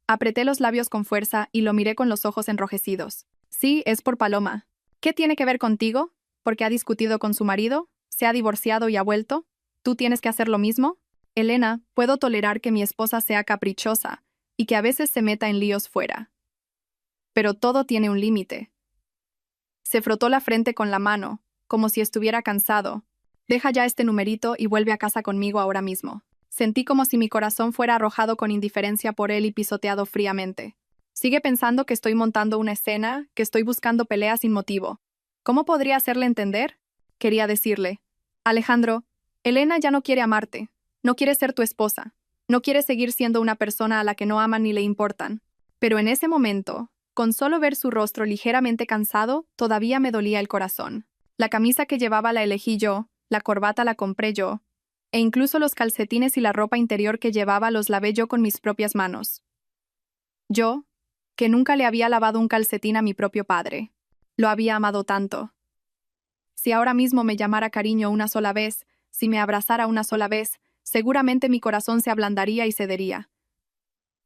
Apreté los labios con fuerza y lo miré con los ojos enrojecidos. Sí, es por Paloma. ¿Qué tiene que ver contigo? ¿Porque ha discutido con su marido? ¿Se ha divorciado y ha vuelto? ¿Tú tienes que hacer lo mismo? Elena, puedo tolerar que mi esposa sea caprichosa y que a veces se meta en líos fuera. Pero todo tiene un límite. Se frotó la frente con la mano, como si estuviera cansado. Deja ya este numerito y vuelve a casa conmigo ahora mismo. Sentí como si mi corazón fuera arrojado con indiferencia por él y pisoteado fríamente. Sigue pensando que estoy montando una escena, que estoy buscando peleas sin motivo. ¿Cómo podría hacerle entender? Quería decirle. Alejandro, Elena ya no quiere amarte. No quiere ser tu esposa. No quiere seguir siendo una persona a la que no aman ni le importan. Pero en ese momento, con solo ver su rostro ligeramente cansado, todavía me dolía el corazón. La camisa que llevaba la elegí yo, la corbata la compré yo, e incluso los calcetines y la ropa interior que llevaba los lavé yo con mis propias manos. Yo, que nunca le había lavado un calcetín a mi propio padre. Lo había amado tanto. Si ahora mismo me llamara cariño una sola vez, si me abrazara una sola vez, seguramente mi corazón se ablandaría y cedería.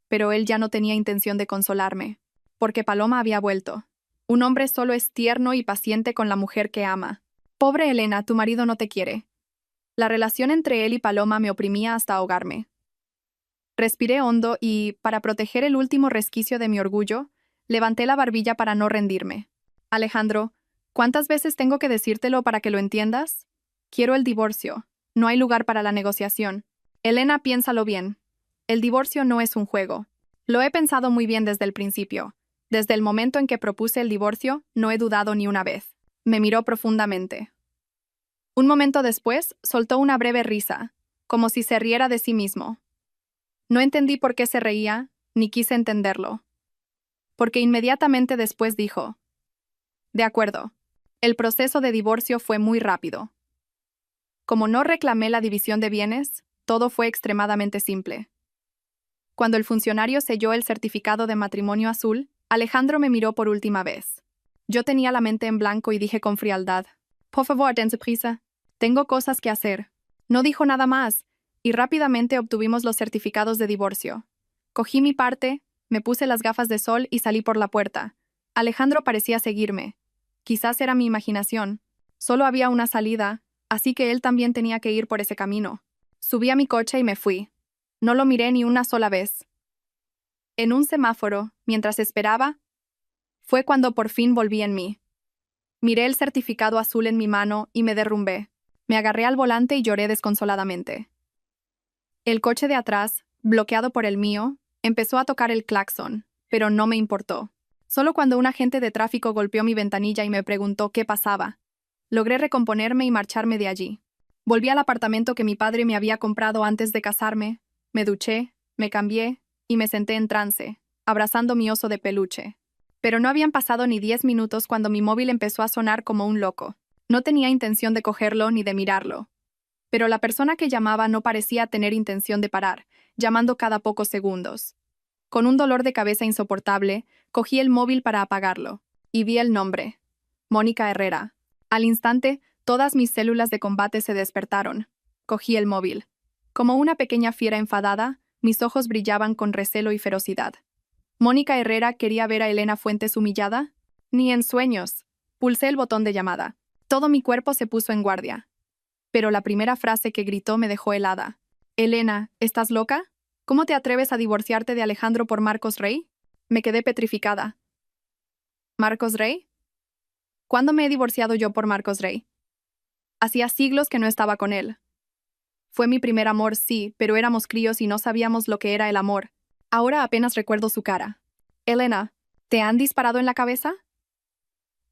Pero él ya no tenía intención de consolarme, porque Paloma había vuelto. Un hombre solo es tierno y paciente con la mujer que ama. Pobre Elena, tu marido no te quiere. La relación entre él y Paloma me oprimía hasta ahogarme. Respiré hondo y, para proteger el último resquicio de mi orgullo, levanté la barbilla para no rendirme. Alejandro, ¿cuántas veces tengo que decírtelo para que lo entiendas? Quiero el divorcio. No hay lugar para la negociación. Elena, piénsalo bien. El divorcio no es un juego. Lo he pensado muy bien desde el principio. Desde el momento en que propuse el divorcio, no he dudado ni una vez. Me miró profundamente. Un momento después, soltó una breve risa, como si se riera de sí mismo. No entendí por qué se reía, ni quise entenderlo. Porque inmediatamente después dijo: de acuerdo. El proceso de divorcio fue muy rápido. Como no reclamé la división de bienes, todo fue extremadamente simple. Cuando el funcionario selló el certificado de matrimonio azul, Alejandro me miró por última vez. Yo tenía la mente en blanco y dije con frialdad: por favor, dense prisa. Tengo cosas que hacer. No dijo nada más, y rápidamente obtuvimos los certificados de divorcio. Cogí mi parte, me puse las gafas de sol y salí por la puerta. Alejandro parecía seguirme. Quizás era mi imaginación. Solo había una salida, así que él también tenía que ir por ese camino. Subí a mi coche y me fui. No lo miré ni una sola vez. En un semáforo, mientras esperaba, fue cuando por fin volví en mí. Miré el certificado azul en mi mano y me derrumbé. Me agarré al volante y lloré desconsoladamente. El coche de atrás, bloqueado por el mío, empezó a tocar el claxon, pero no me importó. Solo cuando un agente de tráfico golpeó mi ventanilla y me preguntó qué pasaba, logré recomponerme y marcharme de allí. Volví al apartamento que mi padre me había comprado antes de casarme, me duché, me cambié y me senté en trance, abrazando mi oso de peluche. Pero no habían pasado ni 10 minutos cuando mi móvil empezó a sonar como un loco. No tenía intención de cogerlo ni de mirarlo. Pero la persona que llamaba no parecía tener intención de parar, llamando cada pocos segundos. Con un dolor de cabeza insoportable, cogí el móvil para apagarlo, y vi el nombre: Mónica Herrera. Al instante, todas mis células de combate se despertaron. Cogí el móvil. Como una pequeña fiera enfadada, mis ojos brillaban con recelo y ferocidad. ¿Mónica Herrera quería ver a Elena Fuentes humillada? Ni en sueños. Pulsé el botón de llamada. Todo mi cuerpo se puso en guardia. Pero la primera frase que gritó me dejó helada. Elena, ¿estás loca? ¿Cómo te atreves a divorciarte de Alejandro por Marcos Rey? Me quedé petrificada. ¿Marcos Rey? ¿Cuándo me he divorciado yo por Marcos Rey? Hacía siglos que no estaba con él. Fue mi primer amor, sí, pero éramos críos y no sabíamos lo que era el amor. Ahora apenas recuerdo su cara. Elena, ¿te han disparado en la cabeza?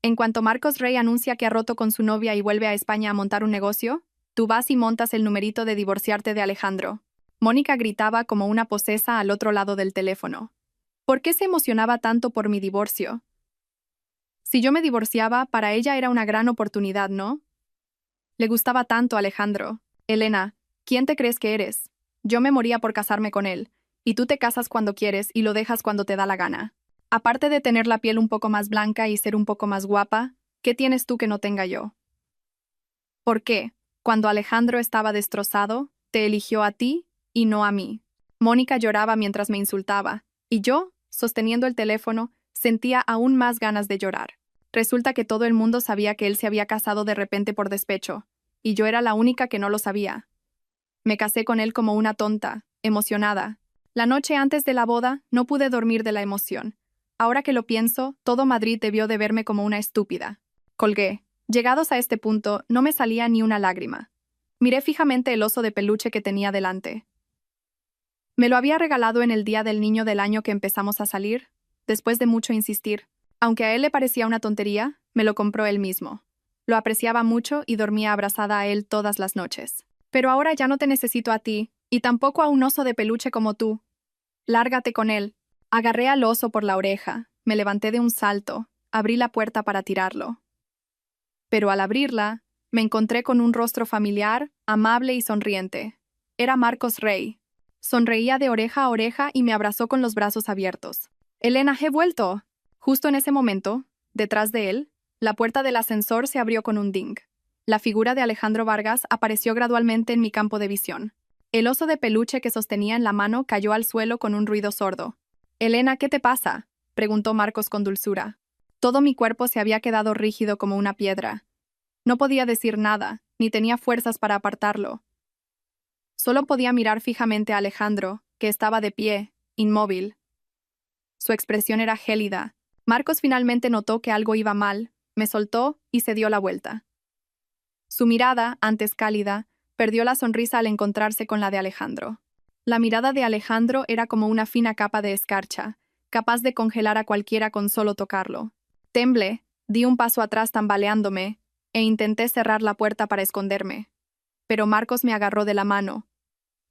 En cuanto Marcos Rey anuncia que ha roto con su novia y vuelve a España a montar un negocio, tú vas y montas el numerito de divorciarte de Alejandro. Mónica gritaba como una posesa al otro lado del teléfono. ¿Por qué se emocionaba tanto por mi divorcio? Si yo me divorciaba, para ella era una gran oportunidad, ¿no? Le gustaba tanto a Alejandro. Elena, ¿quién te crees que eres? Yo me moría por casarme con él, y tú te casas cuando quieres y lo dejas cuando te da la gana. Aparte de tener la piel un poco más blanca y ser un poco más guapa, ¿qué tienes tú que no tenga yo? ¿Por qué, cuando Alejandro estaba destrozado, te eligió a ti y no a mí? Mónica lloraba mientras me insultaba, y yo, sosteniendo el teléfono, sentía aún más ganas de llorar. Resulta que todo el mundo sabía que él se había casado de repente por despecho, y yo era la única que no lo sabía. Me casé con él como una tonta, emocionada. La noche antes de la boda no pude dormir de la emoción. Ahora que lo pienso, todo Madrid debió de verme como una estúpida. Colgué. Llegados a este punto, no me salía ni una lágrima. Miré fijamente el oso de peluche que tenía delante. Me lo había regalado en el día del niño del año que empezamos a salir, después de mucho insistir. Aunque a él le parecía una tontería, me lo compró él mismo. Lo apreciaba mucho y dormía abrazada a él todas las noches. Pero ahora ya no te necesito a ti, y tampoco a un oso de peluche como tú. Lárgate con él. Agarré al oso por la oreja, me levanté de un salto, abrí la puerta para tirarlo. Pero al abrirla, me encontré con un rostro familiar, amable y sonriente. Era Marcos Rey. Sonreía de oreja a oreja y me abrazó con los brazos abiertos. «Elena, he vuelto». Justo en ese momento, detrás de él, la puerta del ascensor se abrió con un ding. La figura de Alejandro Vargas apareció gradualmente en mi campo de visión. El oso de peluche que sostenía en la mano cayó al suelo con un ruido sordo. «Elena, ¿qué te pasa?», preguntó Marcos con dulzura. Todo mi cuerpo se había quedado rígido como una piedra. No podía decir nada, ni tenía fuerzas para apartarlo. Solo podía mirar fijamente a Alejandro, que estaba de pie, inmóvil. Su expresión era gélida. Marcos finalmente notó que algo iba mal, me soltó y se dio la vuelta. Su mirada, antes cálida, perdió la sonrisa al encontrarse con la de Alejandro. La mirada de Alejandro era como una fina capa de escarcha, capaz de congelar a cualquiera con solo tocarlo. Temblé, di un paso atrás tambaleándome, e intenté cerrar la puerta para esconderme. Pero Marcos me agarró de la mano.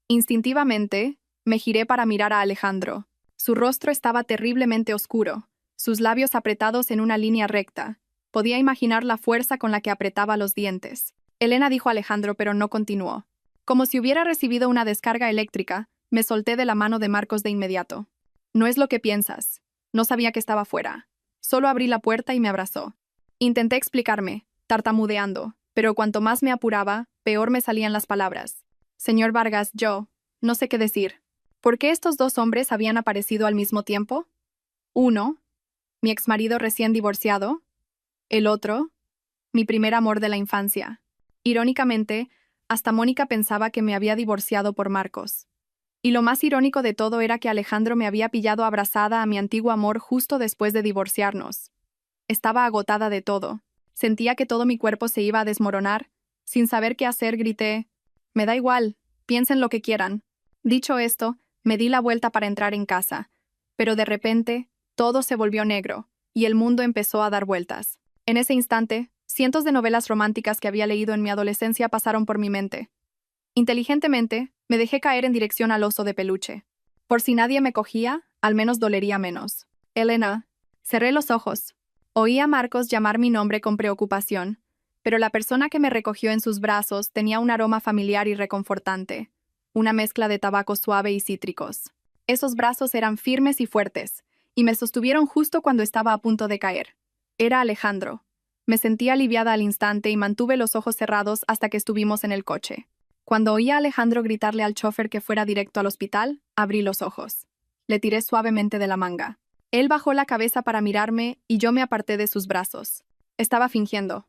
Instintivamente, me giré para mirar a Alejandro. Su rostro estaba terriblemente oscuro, sus labios apretados en una línea recta. Podía imaginar la fuerza con la que apretaba los dientes. Elena, dijo Alejandro, pero no continuó. Como si hubiera recibido una descarga eléctrica, me solté de la mano de Marcos de inmediato. «No es lo que piensas. No sabía que estaba fuera. Solo abrí la puerta y me abrazó». Intenté explicarme, tartamudeando, pero cuanto más me apuraba, peor me salían las palabras. «Señor Vargas, yo no sé qué decir. ¿Por qué estos dos hombres habían aparecido al mismo tiempo? Uno, mi exmarido recién divorciado. El otro, mi primer amor de la infancia». Irónicamente, hasta Mónica pensaba que me había divorciado por Marcos. Y lo más irónico de todo era que Alejandro me había pillado abrazada a mi antiguo amor justo después de divorciarnos. Estaba agotada de todo. Sentía que todo mi cuerpo se iba a desmoronar. Sin saber qué hacer, grité: «Me da igual, piensen lo que quieran». Dicho esto, me di la vuelta para entrar en casa. Pero de repente, todo se volvió negro, y el mundo empezó a dar vueltas. En ese instante, cientos de novelas románticas que había leído en mi adolescencia pasaron por mi mente. Inteligentemente, me dejé caer en dirección al oso de peluche. Por si nadie me cogía, al menos dolería menos. «Elena». Cerré los ojos. Oí a Marcos llamar mi nombre con preocupación, pero la persona que me recogió en sus brazos tenía un aroma familiar y reconfortante, una mezcla de tabaco suave y cítricos. Esos brazos eran firmes y fuertes, y me sostuvieron justo cuando estaba a punto de caer. Era Alejandro. Me sentí aliviada al instante y mantuve los ojos cerrados hasta que estuvimos en el coche. Cuando oí a Alejandro gritarle al chofer que fuera directo al hospital, abrí los ojos. Le tiré suavemente de la manga. Él bajó la cabeza para mirarme y yo me aparté de sus brazos. Estaba fingiendo.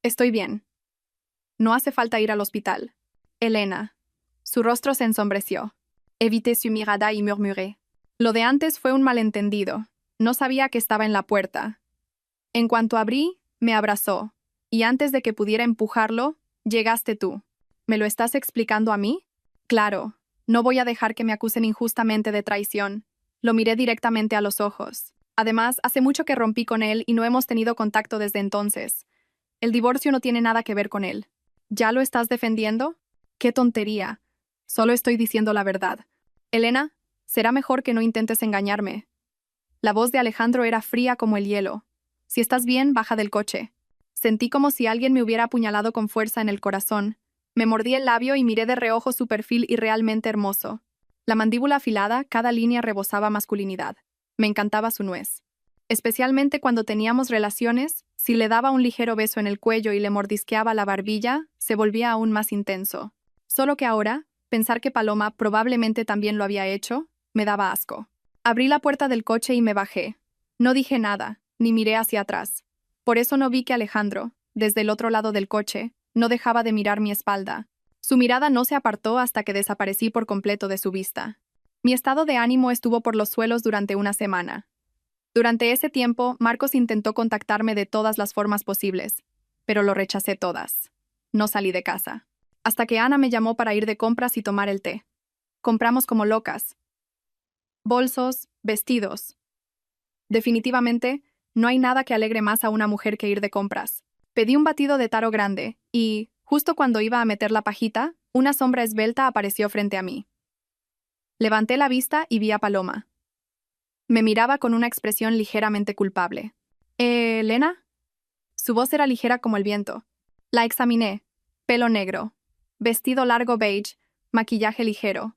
Estoy bien. No hace falta ir al hospital. Elena. Su rostro se ensombreció. Evité su mirada y murmuré. Lo de antes fue un malentendido. No sabía que estaba en la puerta. En cuanto abrí, me abrazó. Y antes de que pudiera empujarlo, llegaste tú. ¿Me lo estás explicando a mí? Claro. No voy a dejar que me acusen injustamente de traición. Lo miré directamente a los ojos. Además, hace mucho que rompí con él y no hemos tenido contacto desde entonces. El divorcio no tiene nada que ver con él. ¿Ya lo estás defendiendo? ¡Qué tontería! Solo estoy diciendo la verdad. Elena, será mejor que no intentes engañarme. La voz de Alejandro era fría como el hielo. Si estás bien, baja del coche. Sentí como si alguien me hubiera apuñalado con fuerza en el corazón. Me mordí el labio y miré de reojo su perfil irrealmente hermoso. La mandíbula afilada, cada línea rebosaba masculinidad. Me encantaba su nuez. Especialmente cuando teníamos relaciones, si le daba un ligero beso en el cuello y le mordisqueaba la barbilla, se volvía aún más intenso. Solo que ahora, pensar que Paloma probablemente también lo había hecho, me daba asco. Abrí la puerta del coche y me bajé. No dije nada, ni miré hacia atrás. Por eso no vi que Alejandro, desde el otro lado del coche, no dejaba de mirar mi espalda. Su mirada no se apartó hasta que desaparecí por completo de su vista. Mi estado de ánimo estuvo por los suelos durante una semana. Durante ese tiempo, Marcos intentó contactarme de todas las formas posibles, pero lo rechacé todas. No salí de casa. Hasta que Ana me llamó para ir de compras y tomar el té. Compramos como locas. Bolsos, vestidos. Definitivamente, no hay nada que alegre más a una mujer que ir de compras. Pedí un batido de taro grande y, justo cuando iba a meter la pajita, una sombra esbelta apareció frente a mí. Levanté la vista y vi a Paloma. Me miraba con una expresión ligeramente culpable. ¿Elena? Su voz era ligera como el viento. La examiné. Pelo negro. Vestido largo beige. Maquillaje ligero.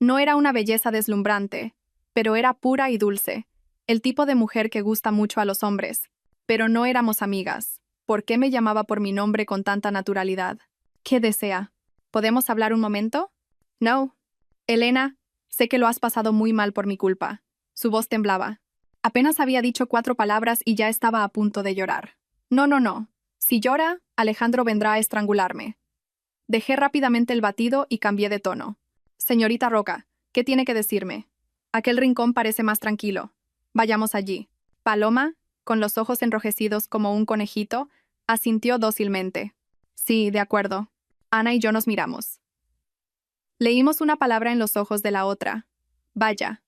No era una belleza deslumbrante, pero era pura y dulce. El tipo de mujer que gusta mucho a los hombres. Pero no éramos amigas. ¿Por qué me llamaba por mi nombre con tanta naturalidad? ¿Qué desea? ¿Podemos hablar un momento? No. Elena, sé que lo has pasado muy mal por mi culpa. Su voz temblaba. Apenas había dicho 4 palabras y ya estaba a punto de llorar. No, no, no. Si llora, Alejandro vendrá a estrangularme. Dejé rápidamente el batido y cambié de tono. Señorita Roca, ¿qué tiene que decirme? Aquel rincón parece más tranquilo. Vayamos allí. Paloma, con los ojos enrojecidos como un conejito, asintió dócilmente. Sí, de acuerdo. Ana y yo nos miramos. Leímos una palabra en los ojos de la otra. Vaya.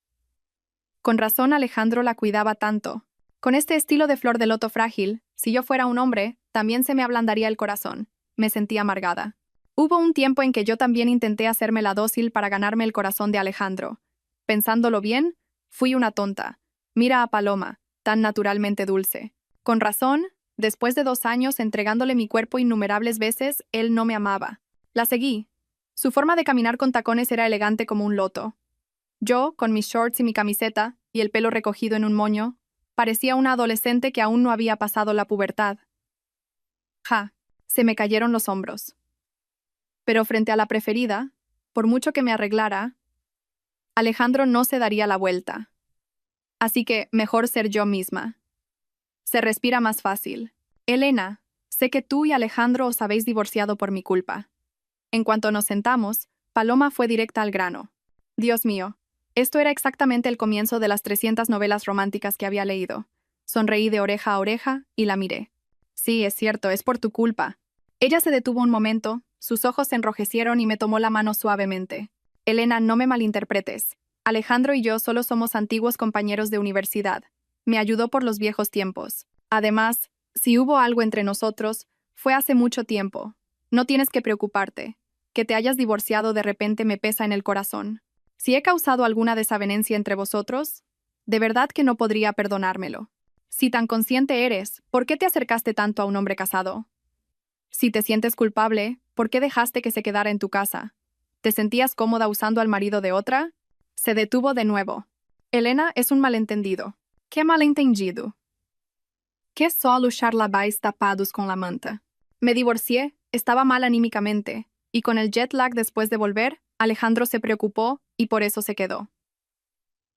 Con razón Alejandro la cuidaba tanto. Con este estilo de flor de loto frágil, si yo fuera un hombre, también se me ablandaría el corazón. Me sentí amargada. Hubo un tiempo en que yo también intenté hacerme la dócil para ganarme el corazón de Alejandro. Pensándolo bien, fui una tonta. Mira a Paloma, tan naturalmente dulce. Con razón, después de 2 años entregándole mi cuerpo innumerables veces, él no me amaba. La seguí. Su forma de caminar con tacones era elegante como un loto. Yo, con mis shorts y mi camiseta, y el pelo recogido en un moño, parecía una adolescente que aún no había pasado la pubertad. Se me cayeron los hombros. Pero frente a la preferida, por mucho que me arreglara, Alejandro no se daría la vuelta. Así que mejor ser yo misma. Se respira más fácil. Elena, sé que tú y Alejandro os habéis divorciado por mi culpa. En cuanto nos sentamos, Paloma fue directa al grano. Dios mío. Esto era exactamente el comienzo de las 300 novelas románticas que había leído. Sonreí de oreja a oreja y la miré. Sí, es cierto, es por tu culpa. Ella se detuvo un momento, sus ojos se enrojecieron y me tomó la mano suavemente. Elena, no me malinterpretes. Alejandro y yo solo somos antiguos compañeros de universidad. Me ayudó por los viejos tiempos. Además, si hubo algo entre nosotros, fue hace mucho tiempo. No tienes que preocuparte. Que te hayas divorciado de repente me pesa en el corazón. Si he causado alguna desavenencia entre vosotros, de verdad que no podría perdonármelo. Si tan consciente eres, ¿por qué te acercaste tanto a un hombre casado? Si te sientes culpable, ¿por qué dejaste que se quedara en tu casa? ¿Te sentías cómoda usando al marido de otra? Se detuvo de nuevo. Elena, es un malentendido. ¿Qué malentendido? ¿Qué solo charlabais tapados con la manta? Me divorcié, estaba mal anímicamente. Y con el jet lag después de volver, Alejandro se preocupó y por eso se quedó.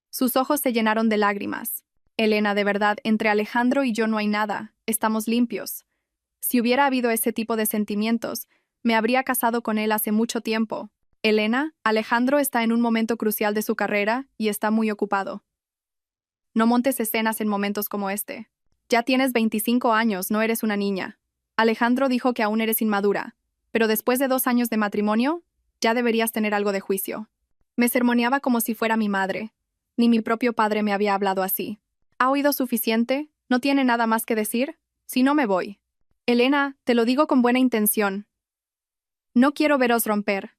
Sus ojos se llenaron de lágrimas. Elena, de verdad, entre Alejandro y yo no hay nada, estamos limpios. Si hubiera habido ese tipo de sentimientos, me habría casado con él hace mucho tiempo. Elena, Alejandro está en un momento crucial de su carrera y está muy ocupado. No montes escenas en momentos como este. Ya tienes 25 años, no eres una niña. Alejandro dijo que aún eres inmadura, pero después de 2 años de matrimonio, ya deberías tener algo de juicio. Me sermoneaba como si fuera mi madre. Ni mi propio padre me había hablado así. ¿Ha oído suficiente? ¿No tiene nada más que decir? Si no, me voy. Elena, te lo digo con buena intención. No quiero veros romper.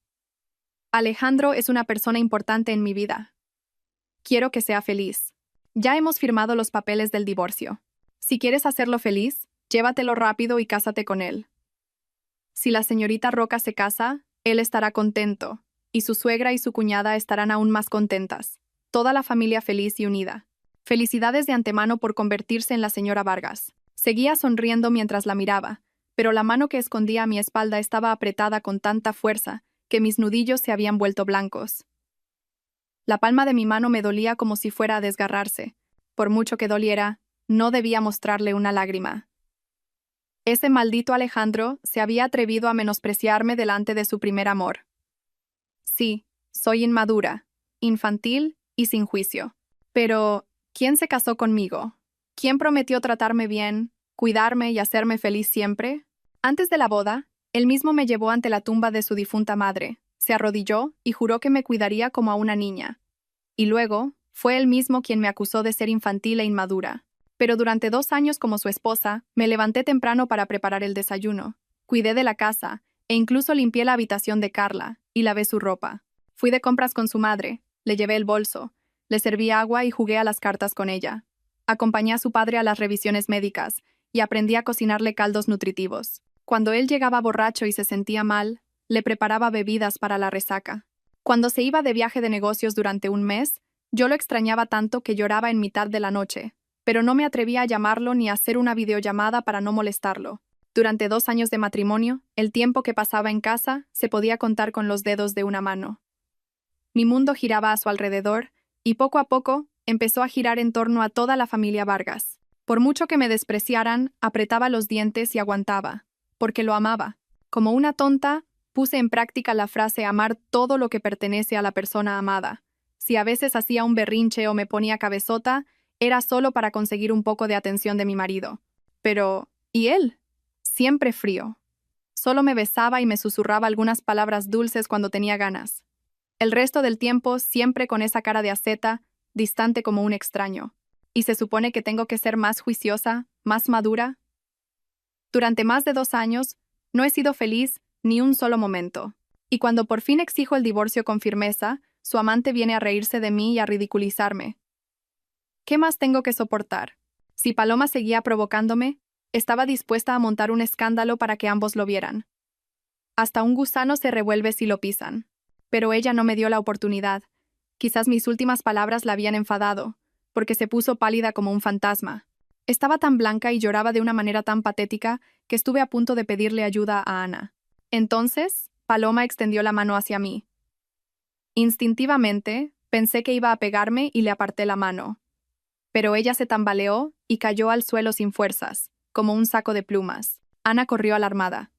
Alejandro es una persona importante en mi vida. Quiero que sea feliz. Ya hemos firmado los papeles del divorcio. Si quieres hacerlo feliz, llévatelo rápido y cásate con él. Si la señorita Roca se casa, él estará contento, y su suegra y su cuñada estarán aún más contentas. Toda la familia feliz y unida. Felicidades de antemano por convertirse en la señora Vargas. Seguía sonriendo mientras la miraba, pero la mano que escondía a mi espalda estaba apretada con tanta fuerza que mis nudillos se habían vuelto blancos. La palma de mi mano me dolía como si fuera a desgarrarse. Por mucho que doliera, no debía mostrarle una lágrima. Ese maldito Alejandro se había atrevido a menospreciarme delante de su primer amor. Sí, soy inmadura, infantil y sin juicio. Pero, ¿quién se casó conmigo? ¿Quién prometió tratarme bien, cuidarme y hacerme feliz siempre? Antes de la boda, él mismo me llevó ante la tumba de su difunta madre, se arrodilló y juró que me cuidaría como a una niña. Y luego, fue él mismo quien me acusó de ser infantil e inmadura. Pero durante 2 años como su esposa, me levanté temprano para preparar el desayuno, cuidé de la casa, e incluso limpié la habitación de Carla, y lavé su ropa. Fui de compras con su madre, le llevé el bolso, le serví agua y jugué a las cartas con ella. Acompañé a su padre a las revisiones médicas, y aprendí a cocinarle caldos nutritivos. Cuando él llegaba borracho y se sentía mal, le preparaba bebidas para la resaca. Cuando se iba de viaje de negocios durante un mes, yo lo extrañaba tanto que lloraba en mitad de la noche, pero no me atrevía a llamarlo ni a hacer una videollamada para no molestarlo. Durante 2 años de matrimonio, el tiempo que pasaba en casa se podía contar con los dedos de una mano. Mi mundo giraba a su alrededor, y poco a poco empezó a girar en torno a toda la familia Vargas. Por mucho que me despreciaran, apretaba los dientes y aguantaba, porque lo amaba. Como una tonta, puse en práctica la frase amar todo lo que pertenece a la persona amada. Si a veces hacía un berrinche o me ponía cabezota, era solo para conseguir un poco de atención de mi marido. Pero, ¿y él? Siempre frío. Solo me besaba y me susurraba algunas palabras dulces cuando tenía ganas. El resto del tiempo siempre con esa cara de asceta, distante como un extraño. ¿Y se supone que tengo que ser más juiciosa, más madura? Durante más de 2 años, no he sido feliz ni un solo momento. Y cuando por fin exijo el divorcio con firmeza, su amante viene a reírse de mí y a ridiculizarme. ¿Qué más tengo que soportar? Si Paloma seguía provocándome, estaba dispuesta a montar un escándalo para que ambos lo vieran. Hasta un gusano se revuelve si lo pisan. Pero ella no me dio la oportunidad. Quizás mis últimas palabras la habían enfadado, porque se puso pálida como un fantasma. Estaba tan blanca y lloraba de una manera tan patética que estuve a punto de pedirle ayuda a Ana. Entonces, Paloma extendió la mano hacia mí. Instintivamente, pensé que iba a pegarme y le aparté la mano. Pero ella se tambaleó y cayó al suelo sin fuerzas, como un saco de plumas. Ana corrió alarmada.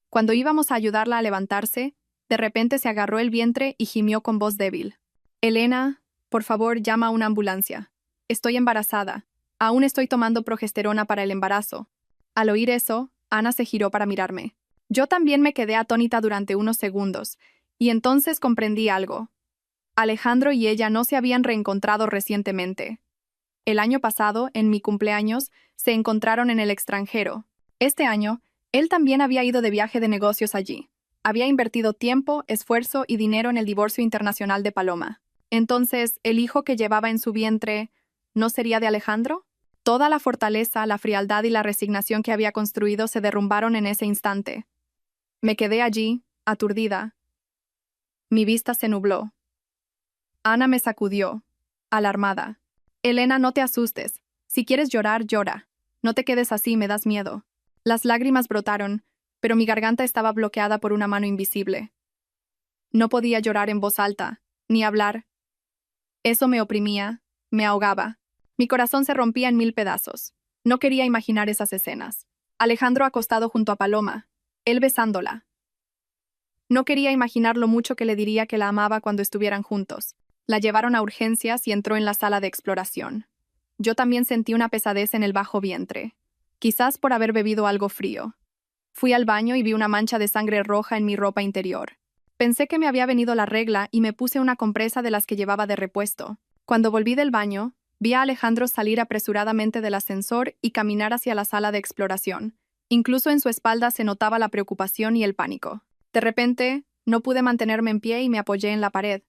Cuando íbamos a ayudarla a levantarse, de repente se agarró el vientre y gimió con voz débil. Elena, por favor, llama a una ambulancia. Estoy embarazada. Aún estoy tomando progesterona para el embarazo. Al oír eso, Ana se giró para mirarme. Yo también me quedé atónita durante unos segundos, y entonces comprendí algo. Alejandro y ella no se habían reencontrado recientemente. El año pasado, en mi cumpleaños, se encontraron en el extranjero. Este año, él también había ido de viaje de negocios allí. Había invertido tiempo, esfuerzo y dinero en el divorcio internacional de Paloma. Entonces, ¿el hijo que llevaba en su vientre no sería de Alejandro? Toda la fortaleza, la frialdad y la resignación que había construido se derrumbaron en ese instante. Me quedé allí, aturdida. Mi vista se nubló. Ana me sacudió, alarmada. Elena, no te asustes. Si quieres llorar, llora. No te quedes así, me das miedo. Las lágrimas brotaron, pero mi garganta estaba bloqueada por una mano invisible. No podía llorar en voz alta, ni hablar. Eso me oprimía, me ahogaba. Mi corazón se rompía en 1000 pedazos. No quería imaginar esas escenas. Alejandro acostado junto a Paloma, él besándola. No quería imaginar lo mucho que le diría que la amaba cuando estuvieran juntos. La llevaron a urgencias y entró en la sala de exploración. Yo también sentí una pesadez en el bajo vientre, quizás por haber bebido algo frío. Fui al baño y vi una mancha de sangre roja en mi ropa interior. Pensé que me había venido la regla y me puse una compresa de las que llevaba de repuesto. Cuando volví del baño, vi a Alejandro salir apresuradamente del ascensor y caminar hacia la sala de exploración. Incluso en su espalda se notaba la preocupación y el pánico. De repente, no pude mantenerme en pie y me apoyé en la pared.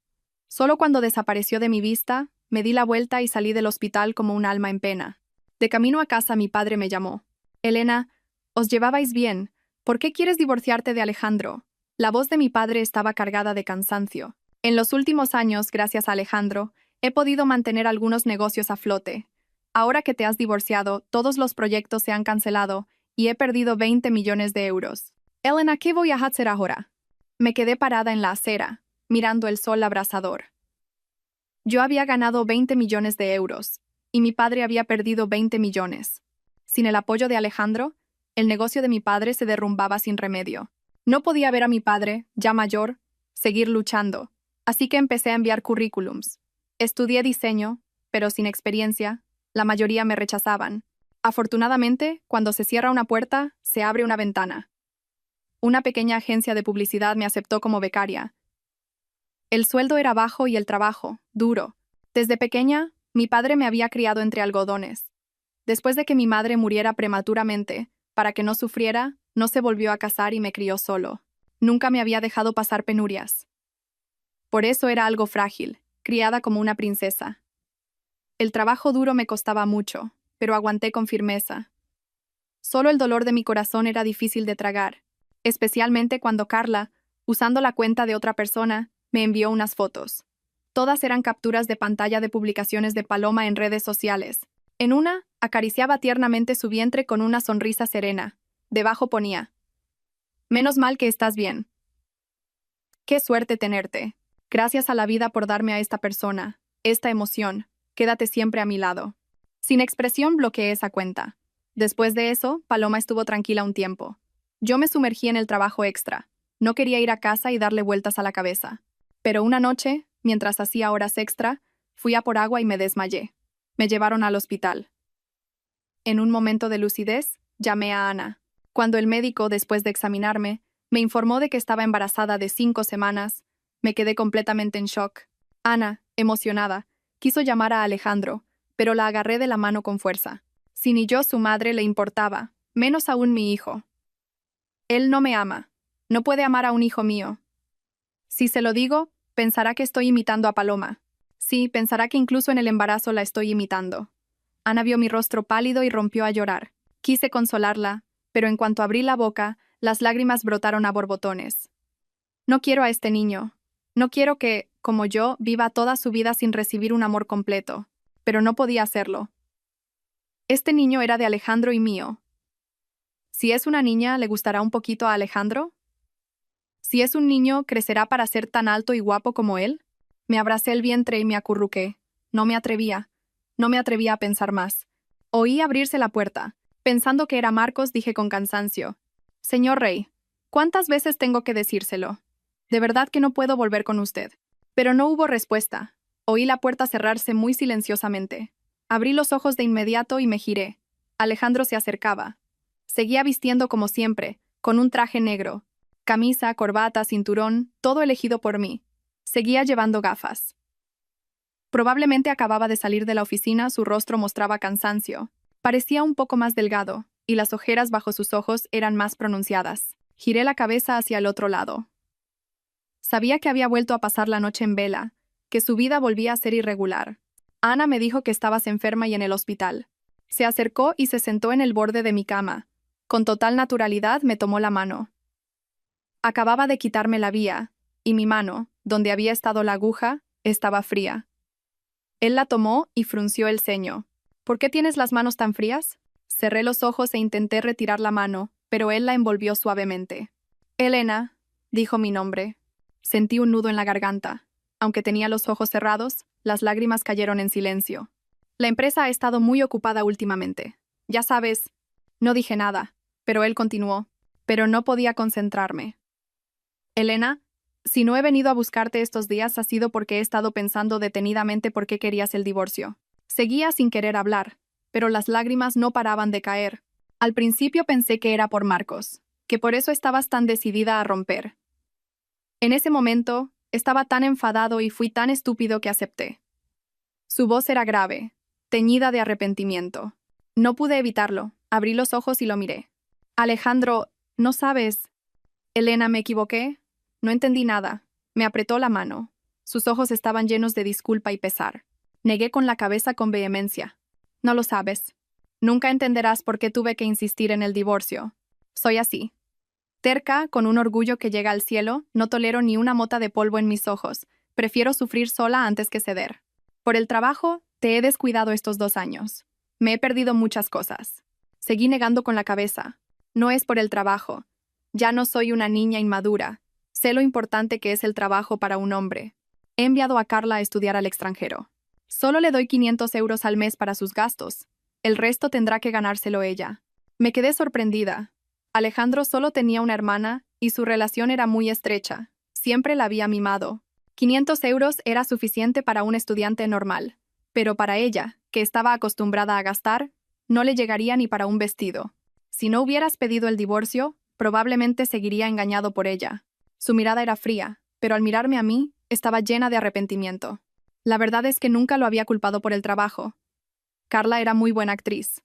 Solo cuando desapareció de mi vista, me di la vuelta y salí del hospital como un alma en pena. De camino a casa mi padre me llamó. «Elena, os llevabais bien. ¿Por qué quieres divorciarte de Alejandro?» La voz de mi padre estaba cargada de cansancio. En los últimos años, gracias a Alejandro, he podido mantener algunos negocios a flote. Ahora que te has divorciado, todos los proyectos se han cancelado y he perdido 20 millones de euros. Elena, ¿qué voy a hacer ahora? Me quedé parada en la acera, mirando el sol abrasador. Yo había ganado 20 millones de euros, y mi padre había perdido 20 millones. Sin el apoyo de Alejandro, el negocio de mi padre se derrumbaba sin remedio. No podía ver a mi padre, ya mayor, seguir luchando, así que empecé a enviar currículums. Estudié diseño, pero sin experiencia, la mayoría me rechazaban. Afortunadamente, cuando se cierra una puerta, se abre una ventana. Una pequeña agencia de publicidad me aceptó como becaria. El sueldo era bajo y el trabajo, duro. Desde pequeña, mi padre me había criado entre algodones. Después de que mi madre muriera prematuramente, para que no sufriera, no se volvió a casar y me crió solo. Nunca me había dejado pasar penurias. Por eso era algo frágil, criada como una princesa. El trabajo duro me costaba mucho, pero aguanté con firmeza. Solo el dolor de mi corazón era difícil de tragar, especialmente cuando Carla, usando la cuenta de otra persona, me envió unas fotos. Todas eran capturas de pantalla de publicaciones de Paloma en redes sociales. En una, acariciaba tiernamente su vientre con una sonrisa serena. Debajo ponía: «Menos mal que estás bien. Qué suerte tenerte. Gracias a la vida por darme a esta persona, esta emoción. Quédate siempre a mi lado». Sin expresión bloqueé esa cuenta. Después de eso, Paloma estuvo tranquila un tiempo. Yo me sumergí en el trabajo extra. No quería ir a casa y darle vueltas a la cabeza. Pero una noche, mientras hacía horas extra, fui a por agua y me desmayé. Me llevaron al hospital. En un momento de lucidez, llamé a Ana. Cuando el médico, después de examinarme, me informó de que estaba embarazada de 5 semanas, me quedé completamente en shock. Ana, emocionada, quiso llamar a Alejandro, pero la agarré de la mano con fuerza. Si ni yo, su madre, le importaba, menos aún mi hijo. Él no me ama. No puede amar a un hijo mío. Si se lo digo, pensará que estoy imitando a Paloma. Sí, pensará que incluso en el embarazo la estoy imitando. Ana vio mi rostro pálido y rompió a llorar. Quise consolarla, pero en cuanto abrí la boca, las lágrimas brotaron a borbotones. No quiero a este niño. No quiero que, como yo, viva toda su vida sin recibir un amor completo. Pero no podía hacerlo. Este niño era de Alejandro y mío. Si es una niña, ¿le gustará un poquito a Alejandro? Si es un niño, ¿crecerá para ser tan alto y guapo como él? Me abracé el vientre y me acurruqué. No me atrevía. No me atrevía a pensar más. Oí abrirse la puerta. Pensando que era Marcos, dije con cansancio: «Señor Rey, ¿cuántas veces tengo que decírselo? De verdad que no puedo volver con usted». Pero no hubo respuesta. Oí la puerta cerrarse muy silenciosamente. Abrí los ojos de inmediato y me giré. Alejandro se acercaba. Seguía vistiendo como siempre, con un traje negro. Camisa, corbata, cinturón, todo elegido por mí. Seguía llevando gafas. Probablemente acababa de salir de la oficina, su rostro mostraba cansancio. Parecía un poco más delgado, y las ojeras bajo sus ojos eran más pronunciadas. Giré la cabeza hacia el otro lado. Sabía que había vuelto a pasar la noche en vela, que su vida volvía a ser irregular. Ana me dijo que estabas enferma y en el hospital. Se acercó y se sentó en el borde de mi cama. Con total naturalidad me tomó la mano. Acababa de quitarme la vía, y mi mano, donde había estado la aguja, estaba fría. Él la tomó y frunció el ceño. «¿Por qué tienes las manos tan frías?» Cerré los ojos e intenté retirar la mano, pero él la envolvió suavemente. Elena, dijo mi nombre. Sentí un nudo en la garganta. Aunque tenía los ojos cerrados, las lágrimas cayeron en silencio. La empresa ha estado muy ocupada últimamente. Ya sabes, no dije nada, pero él continuó. Pero no podía concentrarme. Elena, si no he venido a buscarte estos días ha sido porque he estado pensando detenidamente por qué querías el divorcio. Seguía sin querer hablar, pero las lágrimas no paraban de caer. Al principio pensé que era por Marcos, que por eso estabas tan decidida a romper. En ese momento, estaba tan enfadado y fui tan estúpido que acepté. Su voz era grave, teñida de arrepentimiento. No pude evitarlo, abrí los ojos y lo miré. Alejandro, no sabes. Elena, ¿me equivoqué? No entendí nada. Me apretó la mano. Sus ojos estaban llenos de disculpa y pesar. Negué con la cabeza con vehemencia. No lo sabes. Nunca entenderás por qué tuve que insistir en el divorcio. Soy así. Terca, con un orgullo que llega al cielo, no tolero ni una mota de polvo en mis ojos. Prefiero sufrir sola antes que ceder. Por el trabajo, te he descuidado estos 2 años. Me he perdido muchas cosas. Seguí negando con la cabeza. No es por el trabajo. Ya no soy una niña inmadura. Sé lo importante que es el trabajo para un hombre. He enviado a Carla a estudiar al extranjero. Solo le doy 500 euros al mes para sus gastos. El resto tendrá que ganárselo ella. Me quedé sorprendida. Alejandro solo tenía una hermana y su relación era muy estrecha. Siempre la había mimado. 500 euros era suficiente para un estudiante normal. Pero para ella, que estaba acostumbrada a gastar, no le llegaría ni para un vestido. Si no hubieras pedido el divorcio, probablemente seguiría engañado por ella. Su mirada era fría, pero al mirarme a mí, estaba llena de arrepentimiento. La verdad es que nunca lo había culpado por el trabajo. Carla era muy buena actriz.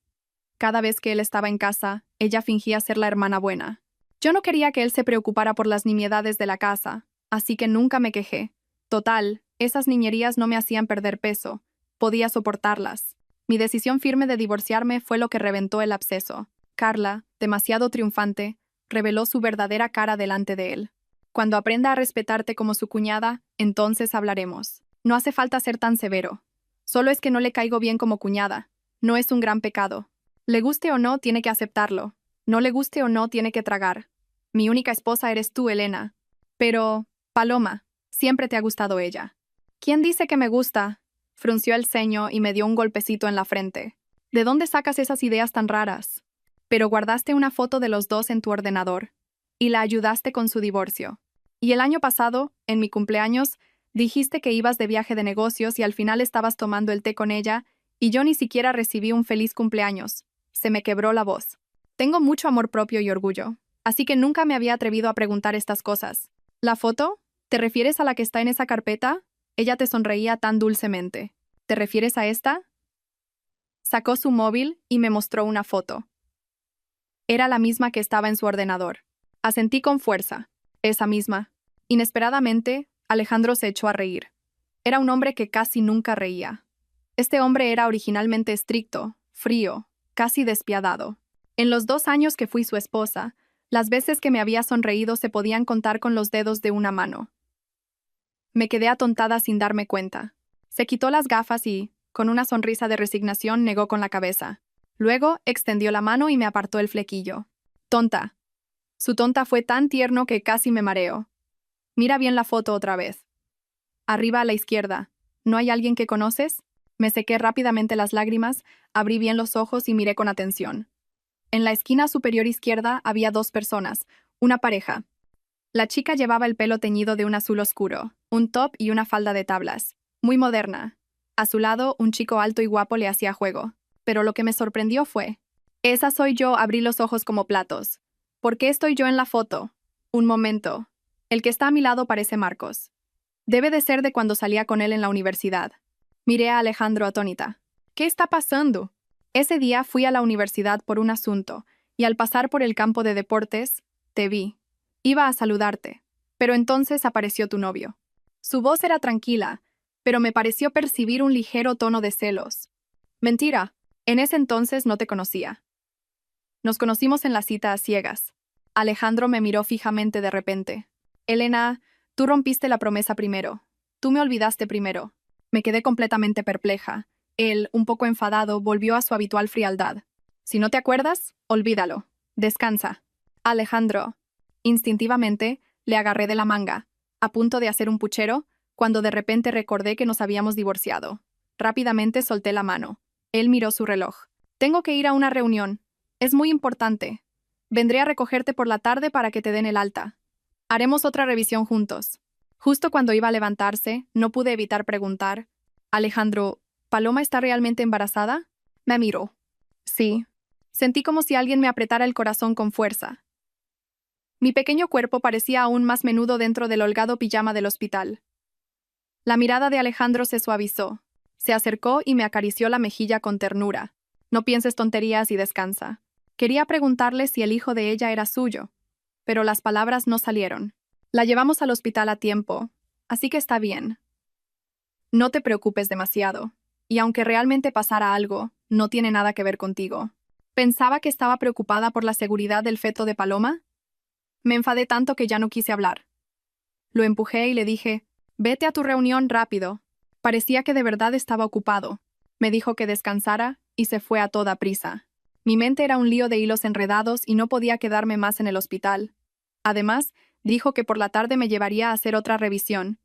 Cada vez que él estaba en casa, ella fingía ser la hermana buena. Yo no quería que él se preocupara por las nimiedades de la casa, así que nunca me quejé. Total, esas niñerías no me hacían perder peso. Podía soportarlas. Mi decisión firme de divorciarme fue lo que reventó el absceso. Carla, demasiado triunfante, reveló su verdadera cara delante de él. Cuando aprenda a respetarte como su cuñada, entonces hablaremos. No hace falta ser tan severo. Solo es que no le caigo bien como cuñada. No es un gran pecado. Le guste o no, tiene que aceptarlo. No le guste o no, tiene que tragar. Mi única esposa eres tú, Elena. Pero, Paloma, siempre te ha gustado ella. ¿Quién dice que me gusta? Frunció el ceño y me dio un golpecito en la frente. ¿De dónde sacas esas ideas tan raras? Pero guardaste una foto de los dos en tu ordenador. Y la ayudaste con su divorcio. Y el año pasado, en mi cumpleaños, dijiste que ibas de viaje de negocios y al final estabas tomando el té con ella, y yo ni siquiera recibí un feliz cumpleaños. Se me quebró la voz. Tengo mucho amor propio y orgullo, así que nunca me había atrevido a preguntar estas cosas. ¿La foto? ¿Te refieres a la que está en esa carpeta? Ella te sonreía tan dulcemente. ¿Te refieres a esta? Sacó su móvil y me mostró una foto. Era la misma que estaba en su ordenador. Asentí con fuerza. Esa misma. Inesperadamente, Alejandro se echó a reír. Era un hombre que casi nunca reía. Este hombre era originalmente estricto, frío, casi despiadado. En los 2 años que fui su esposa, las veces que me había sonreído se podían contar con los dedos de una mano. Me quedé atontada sin darme cuenta. Se quitó las gafas y, con una sonrisa de resignación, negó con la cabeza. Luego, extendió la mano y me apartó el flequillo. Tonta. Su tonta fue tan tierno que casi me mareo. Mira bien la foto otra vez. Arriba a la izquierda. ¿No hay alguien que conoces? Me sequé rápidamente las lágrimas, abrí bien los ojos y miré con atención. En la esquina superior izquierda había 2 personas, una pareja. La chica llevaba el pelo teñido de un azul oscuro, un top y una falda de tablas, muy moderna. A su lado, un chico alto y guapo le hacía juego. Pero lo que me sorprendió fue: esa soy yo. Abrí los ojos como platos. ¿Por qué estoy yo en la foto? Un momento. El que está a mi lado parece Marcos. Debe de ser de cuando salía con él en la universidad. Miré a Alejandro atónita. ¿Qué está pasando? Ese día fui a la universidad por un asunto, y al pasar por el campo de deportes, te vi. Iba a saludarte, pero entonces apareció tu novio. Su voz era tranquila, pero me pareció percibir un ligero tono de celos. Mentira, en ese entonces no te conocía. Nos conocimos en la cita a ciegas. Alejandro me miró fijamente de repente. Elena, tú rompiste la promesa primero. Tú me olvidaste primero. Me quedé completamente perpleja. Él, un poco enfadado, volvió a su habitual frialdad. Si no te acuerdas, olvídalo. Descansa. Alejandro. Instintivamente, le agarré de la manga, a punto de hacer un puchero, cuando de repente recordé que nos habíamos divorciado. Rápidamente solté la mano. Él miró su reloj. Tengo que ir a una reunión. Es muy importante. Vendré a recogerte por la tarde para que te den el alta. Haremos otra revisión juntos. Justo cuando iba a levantarse, no pude evitar preguntar: Alejandro, ¿Paloma está realmente embarazada? Me miró. Sí. Sentí como si alguien me apretara el corazón con fuerza. Mi pequeño cuerpo parecía aún más menudo dentro del holgado pijama del hospital. La mirada de Alejandro se suavizó. Se acercó y me acarició la mejilla con ternura. No pienses tonterías y descansa. Quería preguntarle si el hijo de ella era suyo, pero las palabras no salieron. La llevamos al hospital a tiempo, así que está bien. No te preocupes demasiado, y aunque realmente pasara algo, no tiene nada que ver contigo. ¿Pensaba que estaba preocupada por la seguridad del feto de Paloma? Me enfadé tanto que ya no quise hablar. Lo empujé y le dije: vete a tu reunión rápido. Parecía que de verdad estaba ocupado. Me dijo que descansara y se fue a toda prisa. Mi mente era un lío de hilos enredados y no podía quedarme más en el hospital. Además, dijo que por la tarde me llevaría a hacer otra revisión,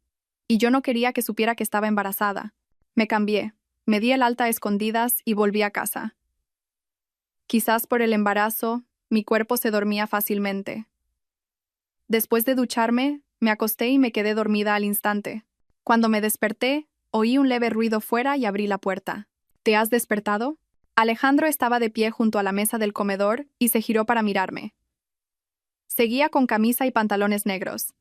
y yo no quería que supiera que estaba embarazada. Me cambié, me di el alta a escondidas y volví a casa. Quizás por el embarazo, mi cuerpo se dormía fácilmente. Después de ducharme, me acosté y me quedé dormida al instante. Cuando me desperté, oí un leve ruido fuera y abrí la puerta. ¿Te has despertado? Alejandro estaba de pie junto a la mesa del comedor y se giró para mirarme. Seguía con camisa y pantalones negros.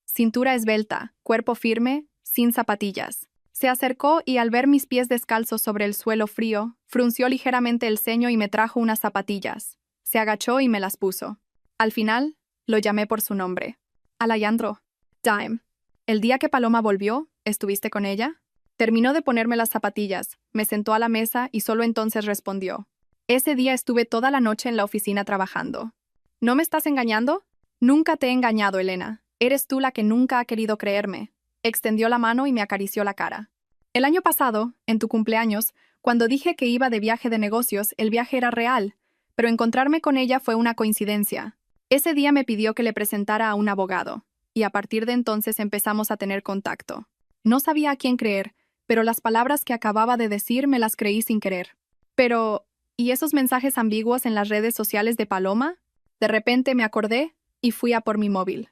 Cintura esbelta, cuerpo firme, sin zapatillas. Se acercó y al ver mis pies descalzos sobre el suelo frío, frunció ligeramente el ceño y me trajo unas zapatillas. Se agachó y me las puso. Al final, lo llamé por su nombre. Alejandro. Dime. El día que Paloma volvió, ¿estuviste con ella? Terminó de ponerme las zapatillas, me sentó a la mesa y solo entonces respondió: ese día estuve toda la noche en la oficina trabajando. ¿No me estás engañando? Nunca te he engañado, Elena. Eres tú la que nunca ha querido creerme. Extendió la mano y me acarició la cara. El año pasado, en tu cumpleaños, cuando dije que iba de viaje de negocios, el viaje era real, pero encontrarme con ella fue una coincidencia. Ese día me pidió que le presentara a un abogado, y a partir de entonces empezamos a tener contacto. No sabía a quién creer, pero las palabras que acababa de decir me las creí sin querer. Pero, ¿y esos mensajes ambiguos en las redes sociales de Paloma? De repente me acordé y fui a por mi móvil.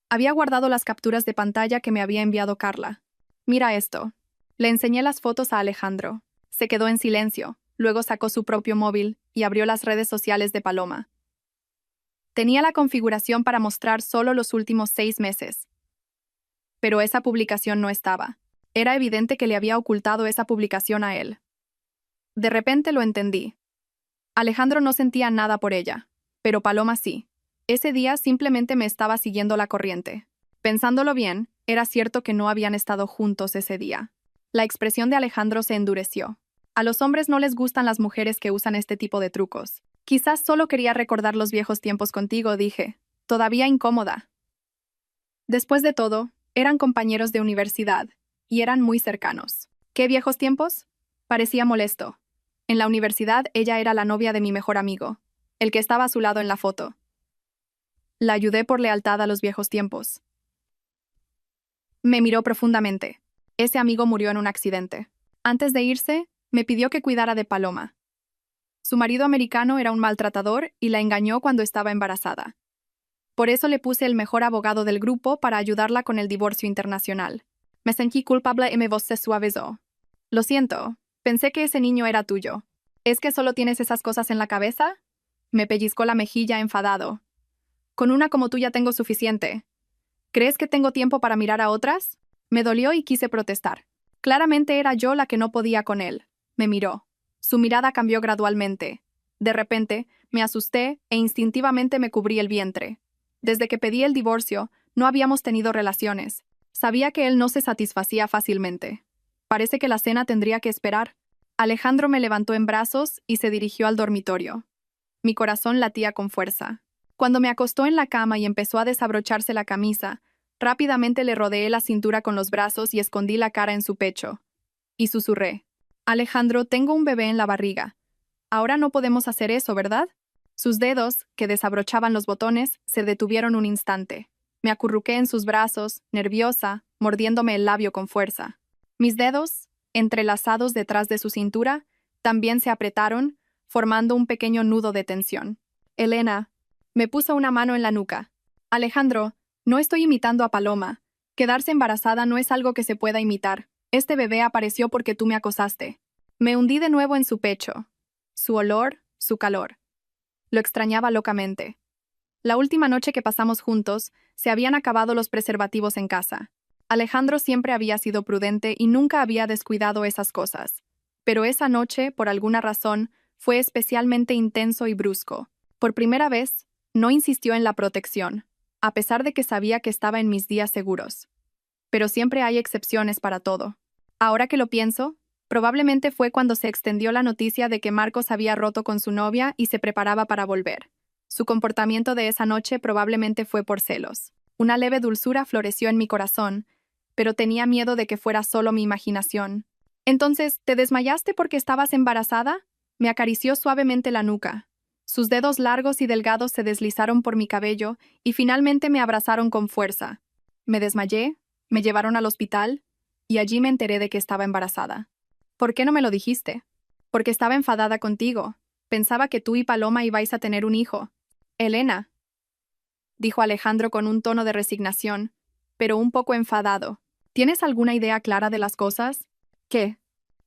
Había guardado las capturas de pantalla que me había enviado Carla. Mira esto. Le enseñé las fotos a Alejandro. Se quedó en silencio, luego sacó su propio móvil y abrió las redes sociales de Paloma. Tenía la configuración para mostrar solo los últimos 6 meses. Pero esa publicación no estaba. Era evidente que le había ocultado esa publicación a él. De repente lo entendí. Alejandro no sentía nada por ella, pero Paloma sí. Ese día simplemente me estaba siguiendo la corriente. Pensándolo bien, era cierto que no habían estado juntos ese día. La expresión de Alejandro se endureció. A los hombres no les gustan las mujeres que usan este tipo de trucos. Quizás solo quería recordar los viejos tiempos contigo, dije, todavía incómoda. Después de todo, eran compañeros de universidad, y eran muy cercanos. ¿Qué viejos tiempos? Parecía molesto. En la universidad ella era la novia de mi mejor amigo, el que estaba a su lado en la foto. La ayudé por lealtad a los viejos tiempos. Me miró profundamente. Ese amigo murió en un accidente. Antes de irse, me pidió que cuidara de Paloma. Su marido americano era un maltratador y la engañó cuando estaba embarazada. Por eso le puse el mejor abogado del grupo para ayudarla con el divorcio internacional. Me sentí culpable y mi voz se suavizó. Lo siento, pensé que ese niño era tuyo. ¿Es que solo tienes esas cosas en la cabeza? Me pellizcó la mejilla enfadado. Con una como tú ya tengo suficiente. ¿Crees que tengo tiempo para mirar a otras? Me dolió y quise protestar. Claramente era yo la que no podía con él. Me miró. Su mirada cambió gradualmente. De repente, me asusté e instintivamente me cubrí el vientre. Desde que pedí el divorcio, no habíamos tenido relaciones. Sabía que él no se satisfacía fácilmente. Parece que la cena tendría que esperar. Alejandro me levantó en brazos y se dirigió al dormitorio. Mi corazón latía con fuerza. Cuando me acostó en la cama y empezó a desabrocharse la camisa, rápidamente le rodeé la cintura con los brazos y escondí la cara en su pecho. Y susurré: Alejandro, tengo un bebé en la barriga. Ahora no podemos hacer eso, ¿verdad? Sus dedos, que desabrochaban los botones, se detuvieron un instante. Me acurruqué en sus brazos, nerviosa, mordiéndome el labio con fuerza. Mis dedos, entrelazados detrás de su cintura, también se apretaron, formando un pequeño nudo de tensión. Elena me puso una mano en la nuca. Alejandro, no estoy imitando a Paloma. Quedarse embarazada no es algo que se pueda imitar. Este bebé apareció porque tú me acosaste. Me hundí de nuevo en su pecho. Su olor, su calor. Lo extrañaba locamente. La última noche que pasamos juntos, se habían acabado los preservativos en casa. Alejandro siempre había sido prudente y nunca había descuidado esas cosas. Pero esa noche, por alguna razón, fue especialmente intenso y brusco. Por primera vez, no insistió en la protección, a pesar de que sabía que estaba en mis días seguros. Pero siempre hay excepciones para todo. Ahora que lo pienso, probablemente fue cuando se extendió la noticia de que Marcos había roto con su novia y se preparaba para volver. Su comportamiento de esa noche probablemente fue por celos. Una leve dulzura floreció en mi corazón, pero tenía miedo de que fuera solo mi imaginación. Entonces, ¿te desmayaste porque estabas embarazada? Me acarició suavemente la nuca. Sus dedos largos y delgados se deslizaron por mi cabello y finalmente me abrazaron con fuerza. Me desmayé, me llevaron al hospital y allí me enteré de que estaba embarazada. ¿Por qué no me lo dijiste? Porque estaba enfadada contigo. Pensaba que tú y Paloma ibais a tener un hijo. Elena, dijo Alejandro con un tono de resignación, pero un poco enfadado. ¿Tienes alguna idea clara de las cosas? ¿Qué?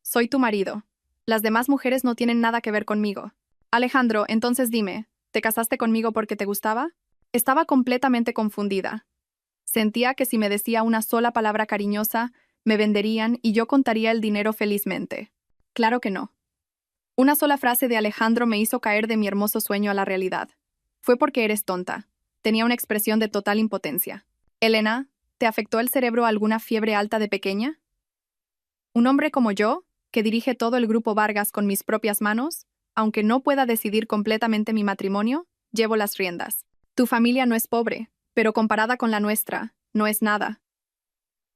Soy tu marido. Las demás mujeres no tienen nada que ver conmigo. Alejandro, entonces dime, ¿te casaste conmigo porque te gustaba? Estaba completamente confundida. Sentía que si me decía una sola palabra cariñosa, me venderían y yo contaría el dinero felizmente. Claro que no. Una sola frase de Alejandro me hizo caer de mi hermoso sueño a la realidad. Fue porque eres tonta. Tenía una expresión de total impotencia. Elena, ¿te afectó el cerebro alguna fiebre alta de pequeña? Un hombre como yo, que dirige todo el grupo Vargas con mis propias manos, aunque no pueda decidir completamente mi matrimonio, llevo las riendas. Tu familia no es pobre, pero comparada con la nuestra, no es nada.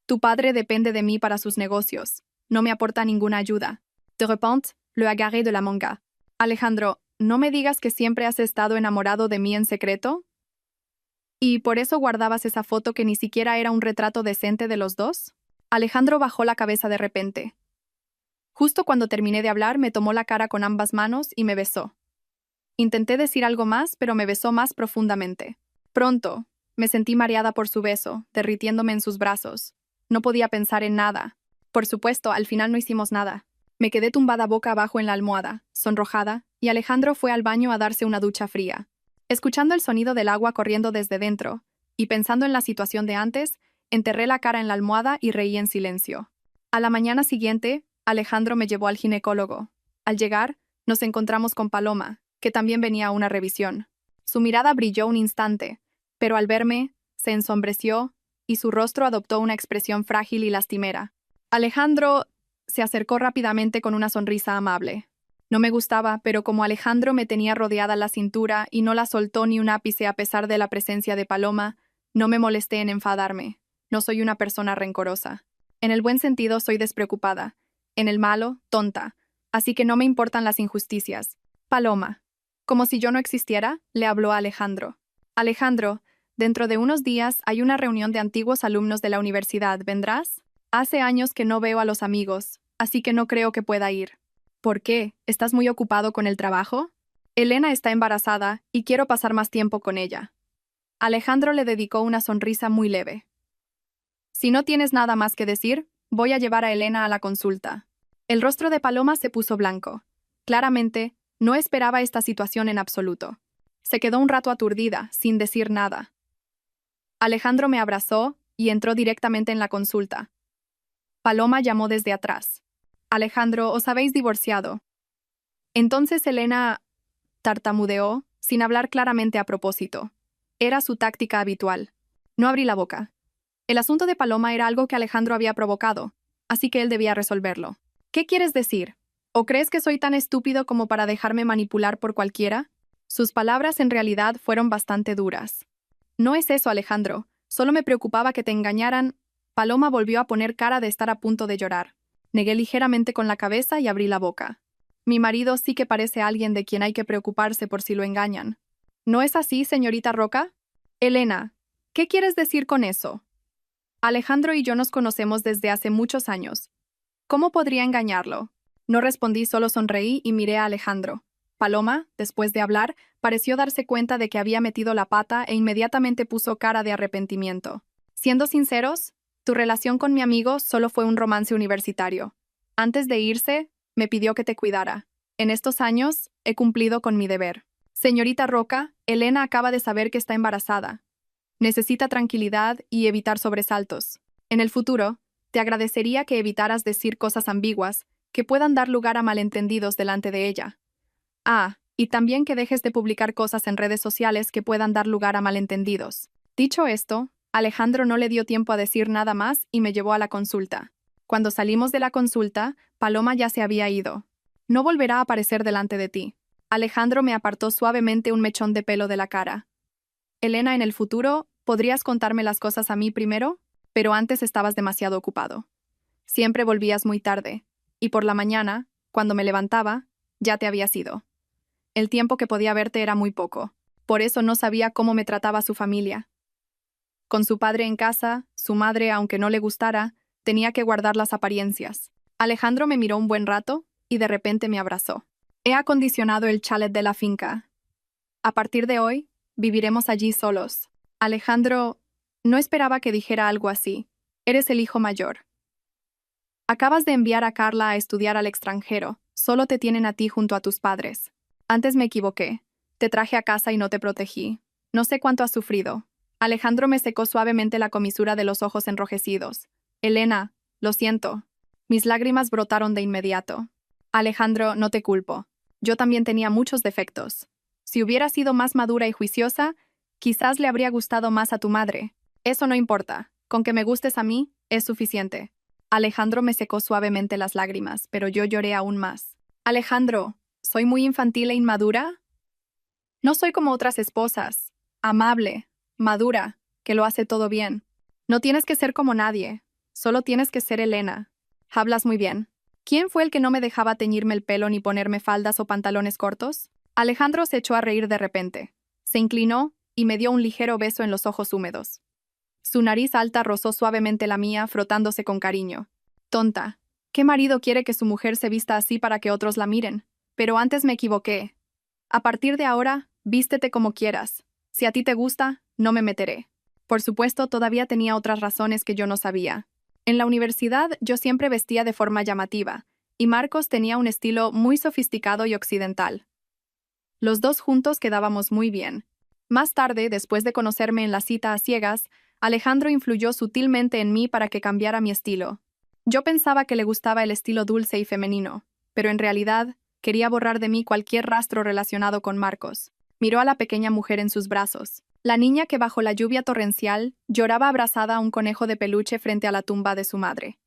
Tu padre depende de mí para sus negocios. No me aporta ninguna ayuda. De repente, lo agarré de la manga. Alejandro, ¿no me digas que siempre has estado enamorado de mí en secreto? ¿Y por eso guardabas esa foto que ni siquiera era un retrato decente de los dos? Alejandro bajó la cabeza de repente. Justo cuando terminé de hablar, me tomó la cara con ambas manos y me besó. Intenté decir algo más, pero me besó más profundamente. Pronto, me sentí mareada por su beso, derritiéndome en sus brazos. No podía pensar en nada. Por supuesto, al final no hicimos nada. Me quedé tumbada boca abajo en la almohada, sonrojada, y Alejandro fue al baño a darse una ducha fría. Escuchando el sonido del agua corriendo desde dentro, y pensando en la situación de antes, enterré la cara en la almohada y reí en silencio. A la mañana siguiente, Alejandro me llevó al ginecólogo. Al llegar, nos encontramos con Paloma, que también venía a una revisión. Su mirada brilló un instante, pero al verme, se ensombreció y su rostro adoptó una expresión frágil y lastimera. Alejandro se acercó rápidamente con una sonrisa amable. No me gustaba, pero como Alejandro me tenía rodeada la cintura y no la soltó ni un ápice a pesar de la presencia de Paloma, no me molesté en enfadarme. No soy una persona rencorosa. En el buen sentido soy despreocupada. En el malo, tonta. Así que no me importan las injusticias. Paloma. Como si yo no existiera, le habló a Alejandro. Alejandro, dentro de unos días hay una reunión de antiguos alumnos de la universidad, ¿vendrás? Hace años que no veo a los amigos, así que no creo que pueda ir. ¿Por qué? ¿Estás muy ocupado con el trabajo? Elena está embarazada y quiero pasar más tiempo con ella. Alejandro le dedicó una sonrisa muy leve. Si no tienes nada más que decir, voy a llevar a Elena a la consulta. El rostro de Paloma se puso blanco. Claramente, no esperaba esta situación en absoluto. Se quedó un rato aturdida, sin decir nada. Alejandro me abrazó y entró directamente en la consulta. Paloma llamó desde atrás. Alejandro, os habéis divorciado. Entonces Elena tartamudeó, sin hablar claramente a propósito. Era su táctica habitual. No abrí la boca. El asunto de Paloma era algo que Alejandro había provocado, así que él debía resolverlo. ¿Qué quieres decir? ¿O crees que soy tan estúpido como para dejarme manipular por cualquiera? Sus palabras en realidad fueron bastante duras. No es eso, Alejandro. Solo me preocupaba que te engañaran. Paloma volvió a poner cara de estar a punto de llorar. Negué ligeramente con la cabeza y abrí la boca. Mi marido sí que parece alguien de quien hay que preocuparse por si lo engañan. ¿No es así, señorita Roca? Elena, ¿qué quieres decir con eso? Alejandro y yo nos conocemos desde hace muchos años. ¿Cómo podría engañarlo? No respondí, solo sonreí y miré a Alejandro. Paloma, después de hablar, pareció darse cuenta de que había metido la pata e inmediatamente puso cara de arrepentimiento. Siendo sinceros, tu relación con mi amigo solo fue un romance universitario. Antes de irse, me pidió que te cuidara. En estos años, he cumplido con mi deber. Señorita Roca, Elena acaba de saber que está embarazada. Necesita tranquilidad y evitar sobresaltos. En el futuro, te agradecería que evitaras decir cosas ambiguas que puedan dar lugar a malentendidos delante de ella. Ah, y también que dejes de publicar cosas en redes sociales que puedan dar lugar a malentendidos. Dicho esto, Alejandro no le dio tiempo a decir nada más y me llevó a la consulta. Cuando salimos de la consulta, Paloma ya se había ido. No volverá a aparecer delante de ti. Alejandro me apartó suavemente un mechón de pelo de la cara. Elena, en el futuro, ¿podrías contarme las cosas a mí primero? Pero antes estabas demasiado ocupado. Siempre volvías muy tarde, y por la mañana, cuando me levantaba, ya te habías ido. El tiempo que podía verte era muy poco. Por eso no sabía cómo me trataba su familia. Con su padre en casa, su madre, aunque no le gustara, tenía que guardar las apariencias. Alejandro me miró un buen rato y de repente me abrazó. He acondicionado el chalet de la finca. A partir de hoy, viviremos allí solos. Alejandro, no esperaba que dijera algo así. Eres el hijo mayor. Acabas de enviar a Carla a estudiar al extranjero. Solo te tienen a ti junto a tus padres. Antes me equivoqué. Te traje a casa y no te protegí. No sé cuánto has sufrido. Alejandro me secó suavemente la comisura de los ojos enrojecidos. Elena, lo siento. Mis lágrimas brotaron de inmediato. Alejandro, no te culpo. Yo también tenía muchos defectos. Si hubiera sido más madura y juiciosa, quizás le habría gustado más a tu madre. Eso no importa. Con que me gustes a mí, es suficiente. Alejandro me secó suavemente las lágrimas, pero yo lloré aún más. Alejandro, ¿soy muy infantil e inmadura? No soy como otras esposas. Amable, madura, que lo hace todo bien. No tienes que ser como nadie. Solo tienes que ser Elena. Hablas muy bien. ¿Quién fue el que no me dejaba teñirme el pelo ni ponerme faldas o pantalones cortos? Alejandro se echó a reír de repente. Se inclinó y me dio un ligero beso en los ojos húmedos. Su nariz alta rozó suavemente la mía, frotándose con cariño. Tonta. ¿Qué marido quiere que su mujer se vista así para que otros la miren? Pero antes me equivoqué. A partir de ahora, vístete como quieras. Si a ti te gusta, no me meteré. Por supuesto, todavía tenía otras razones que yo no sabía. En la universidad yo siempre vestía de forma llamativa, y Marcos tenía un estilo muy sofisticado y occidental. Los dos juntos quedábamos muy bien. Más tarde, después de conocerme en la cita a ciegas, Alejandro influyó sutilmente en mí para que cambiara mi estilo. Yo pensaba que le gustaba el estilo dulce y femenino, pero en realidad quería borrar de mí cualquier rastro relacionado con Marcos. Miró a la pequeña mujer en sus brazos. La niña que bajo la lluvia torrencial lloraba abrazada a un conejo de peluche frente a la tumba de su madre.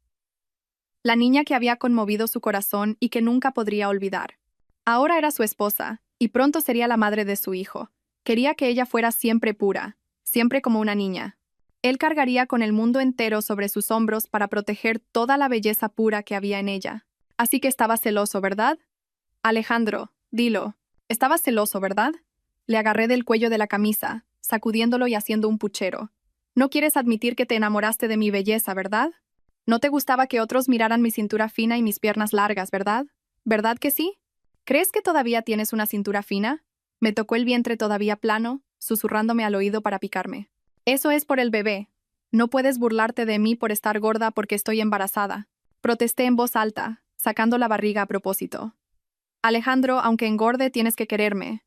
La niña que había conmovido su corazón y que nunca podría olvidar. Ahora era su esposa, y pronto sería la madre de su hijo. Quería que ella fuera siempre pura, siempre como una niña. Él cargaría con el mundo entero sobre sus hombros para proteger toda la belleza pura que había en ella. Así que estaba celoso, ¿verdad? Alejandro, dilo. Estabas celoso, ¿verdad? Le agarré del cuello de la camisa, sacudiéndolo y haciendo un puchero. No quieres admitir que te enamoraste de mi belleza, ¿verdad? No te gustaba que otros miraran mi cintura fina y mis piernas largas, ¿verdad? ¿Verdad que sí? ¿Crees que todavía tienes una cintura fina? Me tocó el vientre todavía plano, susurrándome al oído para picarme. Eso es por el bebé. No puedes burlarte de mí por estar gorda porque estoy embarazada. Protesté en voz alta, sacando la barriga a propósito. Alejandro, aunque engorde, tienes que quererme.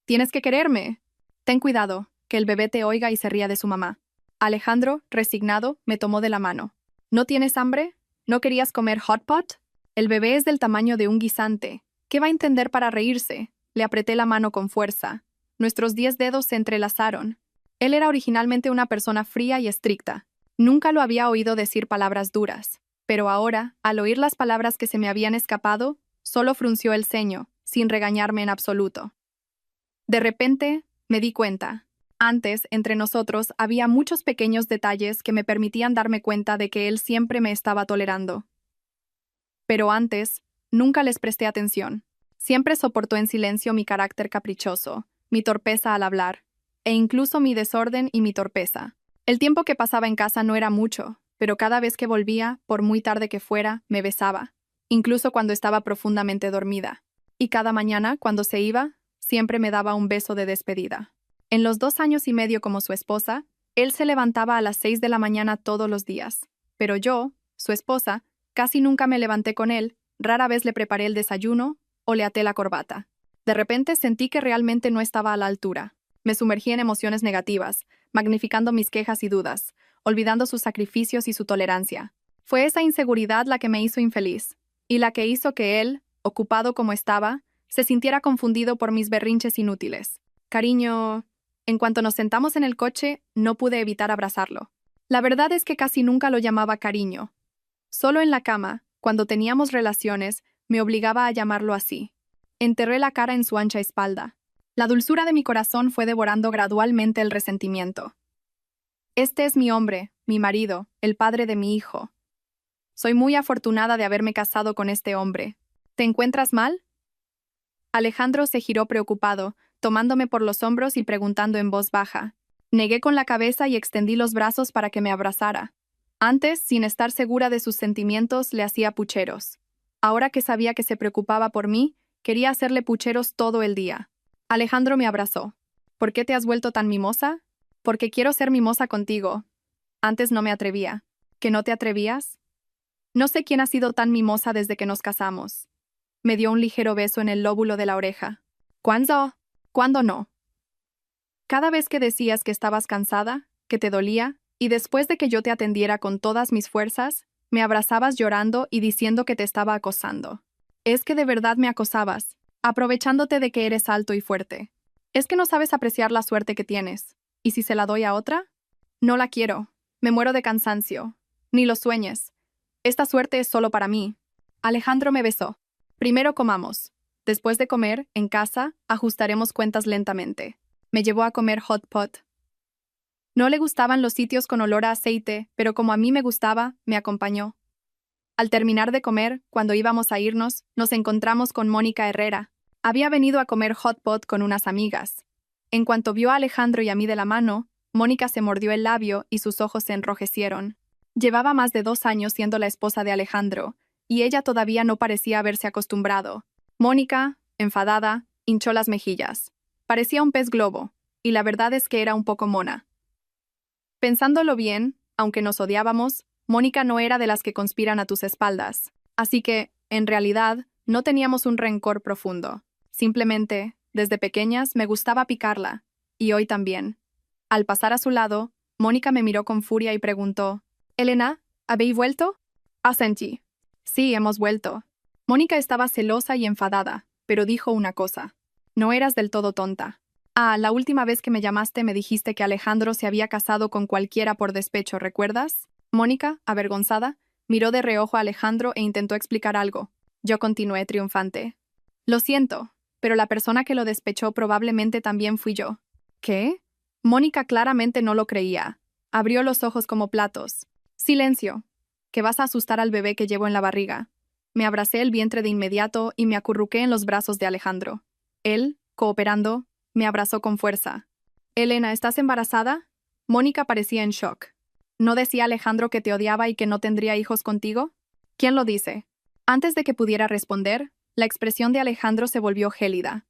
¡Tienes que quererme! Ten cuidado, que el bebé te oiga y se ría de su mamá. Alejandro, resignado, me tomó de la mano. ¿No tienes hambre? ¿No querías comer hot pot? El bebé es del tamaño de un guisante. ¿Qué va a entender para reírse? Le apreté la mano con fuerza. Nuestros 10 dedos se entrelazaron. Él era originalmente una persona fría y estricta. Nunca lo había oído decir palabras duras. Pero ahora, al oír las palabras que se me habían escapado, solo frunció el ceño, sin regañarme en absoluto. De repente, me di cuenta. Antes, entre nosotros, había muchos pequeños detalles que me permitían darme cuenta de que él siempre me estaba tolerando. Pero antes, Nunca les presté atención. Siempre soportó en silencio mi carácter caprichoso, mi torpeza al hablar, e incluso mi desorden y mi torpeza. El tiempo que pasaba en casa no era mucho, pero cada vez que volvía, por muy tarde que fuera, me besaba, incluso cuando estaba profundamente dormida. Y cada mañana, cuando se iba, siempre me daba un beso de despedida. En los 2 años y medio como su esposa, él se levantaba a las 6 de la mañana todos los días. Pero yo, su esposa, casi nunca me levanté con él, rara vez le preparé el desayuno o le até la corbata. De repente sentí que realmente no estaba a la altura. Me sumergí en emociones negativas, magnificando mis quejas y dudas, olvidando sus sacrificios y su tolerancia. Fue esa inseguridad la que me hizo infeliz, y la que hizo que él, ocupado como estaba, se sintiera confundido por mis berrinches inútiles. Cariño, en cuanto nos sentamos en el coche, no pude evitar abrazarlo. La verdad es que casi nunca lo llamaba cariño. Solo en la cama, cuando teníamos relaciones, me obligaba a llamarlo así. Enterré la cara en su ancha espalda. La dulzura de mi corazón fue devorando gradualmente el resentimiento. Este es mi hombre, mi marido, el padre de mi hijo. Soy muy afortunada de haberme casado con este hombre. ¿Te encuentras mal? Alejandro se giró preocupado, tomándome por los hombros y preguntando en voz baja. Negué con la cabeza y extendí los brazos para que me abrazara. Antes, sin estar segura de sus sentimientos, le hacía pucheros. Ahora que sabía que se preocupaba por mí, quería hacerle pucheros todo el día. Alejandro me abrazó. ¿Por qué te has vuelto tan mimosa? Porque quiero ser mimosa contigo. Antes no me atrevía. ¿Que no te atrevías? No sé quién ha sido tan mimosa desde que nos casamos. Me dio un ligero beso en el lóbulo de la oreja. ¿Cuándo? ¿Cuándo no? Cada vez que decías que estabas cansada, que te dolía, y después de que yo te atendiera con todas mis fuerzas, me abrazabas llorando y diciendo que te estaba acosando. Es que de verdad me acosabas, aprovechándote de que eres alto y fuerte. Es que no sabes apreciar la suerte que tienes. ¿Y si se la doy a otra? No la quiero. Me muero de cansancio. Ni lo sueñes. Esta suerte es solo para mí. Alejandro me besó. Primero comamos. Después de comer, en casa, ajustaremos cuentas lentamente. Me llevó a comer hot pot. No le gustaban los sitios con olor a aceite, pero como a mí me gustaba, me acompañó. Al terminar de comer, cuando íbamos a irnos, nos encontramos con Mónica Herrera. Había venido a comer hot pot con unas amigas. En cuanto vio a Alejandro y a mí de la mano, Mónica se mordió el labio y sus ojos se enrojecieron. Llevaba más de 2 años siendo la esposa de Alejandro, y ella todavía no parecía haberse acostumbrado. Mónica, enfadada, hinchó las mejillas. Parecía un pez globo, y la verdad es que era un poco mona. Pensándolo bien, aunque nos odiábamos, Mónica no era de las que conspiran a tus espaldas. Así que, en realidad, no teníamos un rencor profundo. Simplemente, desde pequeñas, me gustaba picarla, y hoy también. Al pasar a su lado, Mónica me miró con furia y preguntó, «Elena, ¿habéis vuelto?» Asentí. «Sí, hemos vuelto». Mónica estaba celosa y enfadada, pero dijo una cosa. «No eras del todo tonta. Ah, la última vez que me llamaste me dijiste que Alejandro se había casado con cualquiera por despecho, ¿recuerdas?» Mónica, avergonzada, miró de reojo a Alejandro e intentó explicar algo. Yo continué triunfante. «Lo siento, pero la persona que lo despechó probablemente también fui yo». «¿Qué?» Mónica claramente no lo creía. Abrió los ojos como platos. «Silencio, que vas a asustar al bebé que llevo en la barriga». Me abracé el vientre de inmediato y me acurruqué en los brazos de Alejandro. Él, cooperando, me abrazó con fuerza. «Elena, ¿estás embarazada?» Mónica parecía en shock. ¿No decía Alejandro que te odiaba y que no tendría hijos contigo? ¿Quién lo dice? Antes de que pudiera responder, la expresión de Alejandro se volvió gélida.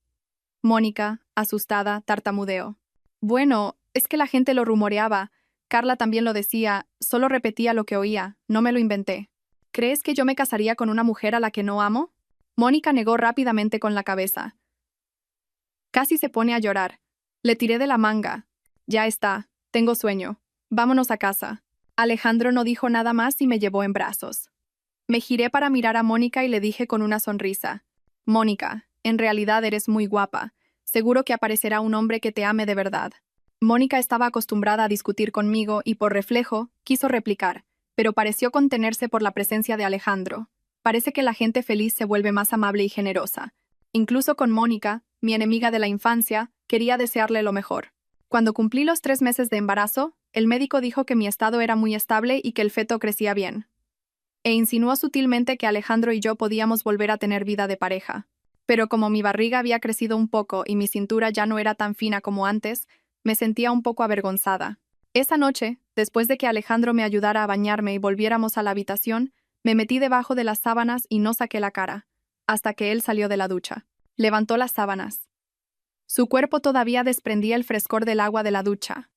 Mónica, asustada, tartamudeó. «Bueno, es que la gente lo rumoreaba. Carla también lo decía, solo repetía lo que oía, no me lo inventé». ¿Crees que yo me casaría con una mujer a la que no amo? Mónica negó rápidamente con la cabeza. Casi se pone a llorar. Le tiré de la manga. «Ya está, tengo sueño. Vámonos a casa». Alejandro no dijo nada más y me llevó en brazos. Me giré para mirar a Mónica y le dije con una sonrisa. «Mónica, en realidad eres muy guapa. Seguro que aparecerá un hombre que te ame de verdad». Mónica estaba acostumbrada a discutir conmigo y por reflejo quiso replicar, pero pareció contenerse por la presencia de Alejandro. Parece que la gente feliz se vuelve más amable y generosa. Incluso con Mónica, mi enemiga de la infancia, quería desearle lo mejor. Cuando cumplí los 3 meses de embarazo, el médico dijo que mi estado era muy estable y que el feto crecía bien. e insinuó sutilmente que Alejandro y yo podíamos volver a tener vida de pareja. Pero como mi barriga había crecido un poco y mi cintura ya no era tan fina como antes, me sentía un poco avergonzada. Esa noche, después de que Alejandro me ayudara a bañarme y volviéramos a la habitación, me metí debajo de las sábanas y no saqué la cara, hasta que él salió de la ducha. Levantó las sábanas. Su cuerpo todavía desprendía el frescor del agua de la ducha.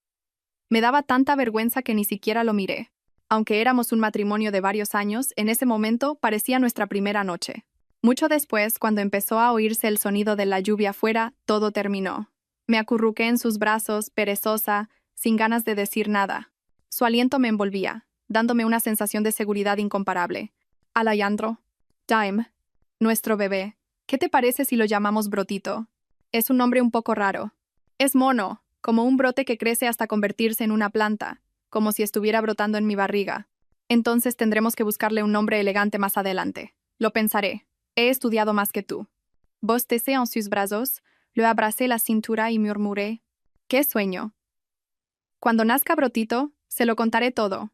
Me daba tanta vergüenza que ni siquiera lo miré. Aunque éramos un matrimonio de varios años, en ese momento parecía nuestra primera noche. Mucho después, cuando empezó a oírse el sonido de la lluvia afuera, todo terminó. Me acurruqué en sus brazos, perezosa, sin ganas de decir nada. Su aliento me envolvía, dándome una sensación de seguridad incomparable. Alejandro. Dime. Nuestro bebé. ¿Qué te parece si lo llamamos Brotito? Es un nombre un poco raro. Es mono, como un brote que crece hasta convertirse en una planta, como si estuviera brotando en mi barriga. Entonces tendremos que buscarle un nombre elegante más adelante. Lo pensaré. He estudiado más que tú. Bostecé en sus brazos, le abracé la cintura y murmuré. ¡Qué sueño! Cuando nazca Brotito, se lo contaré todo.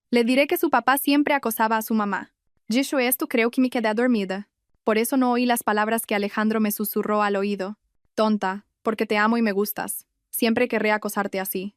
Le diré que su papá siempre acosaba a su mamá. Dicho esto, creo que me quedé dormida. Por eso no oí las palabras que Alejandro me susurró al oído. Tonta, porque te amo y me gustas. Siempre querré acosarte así.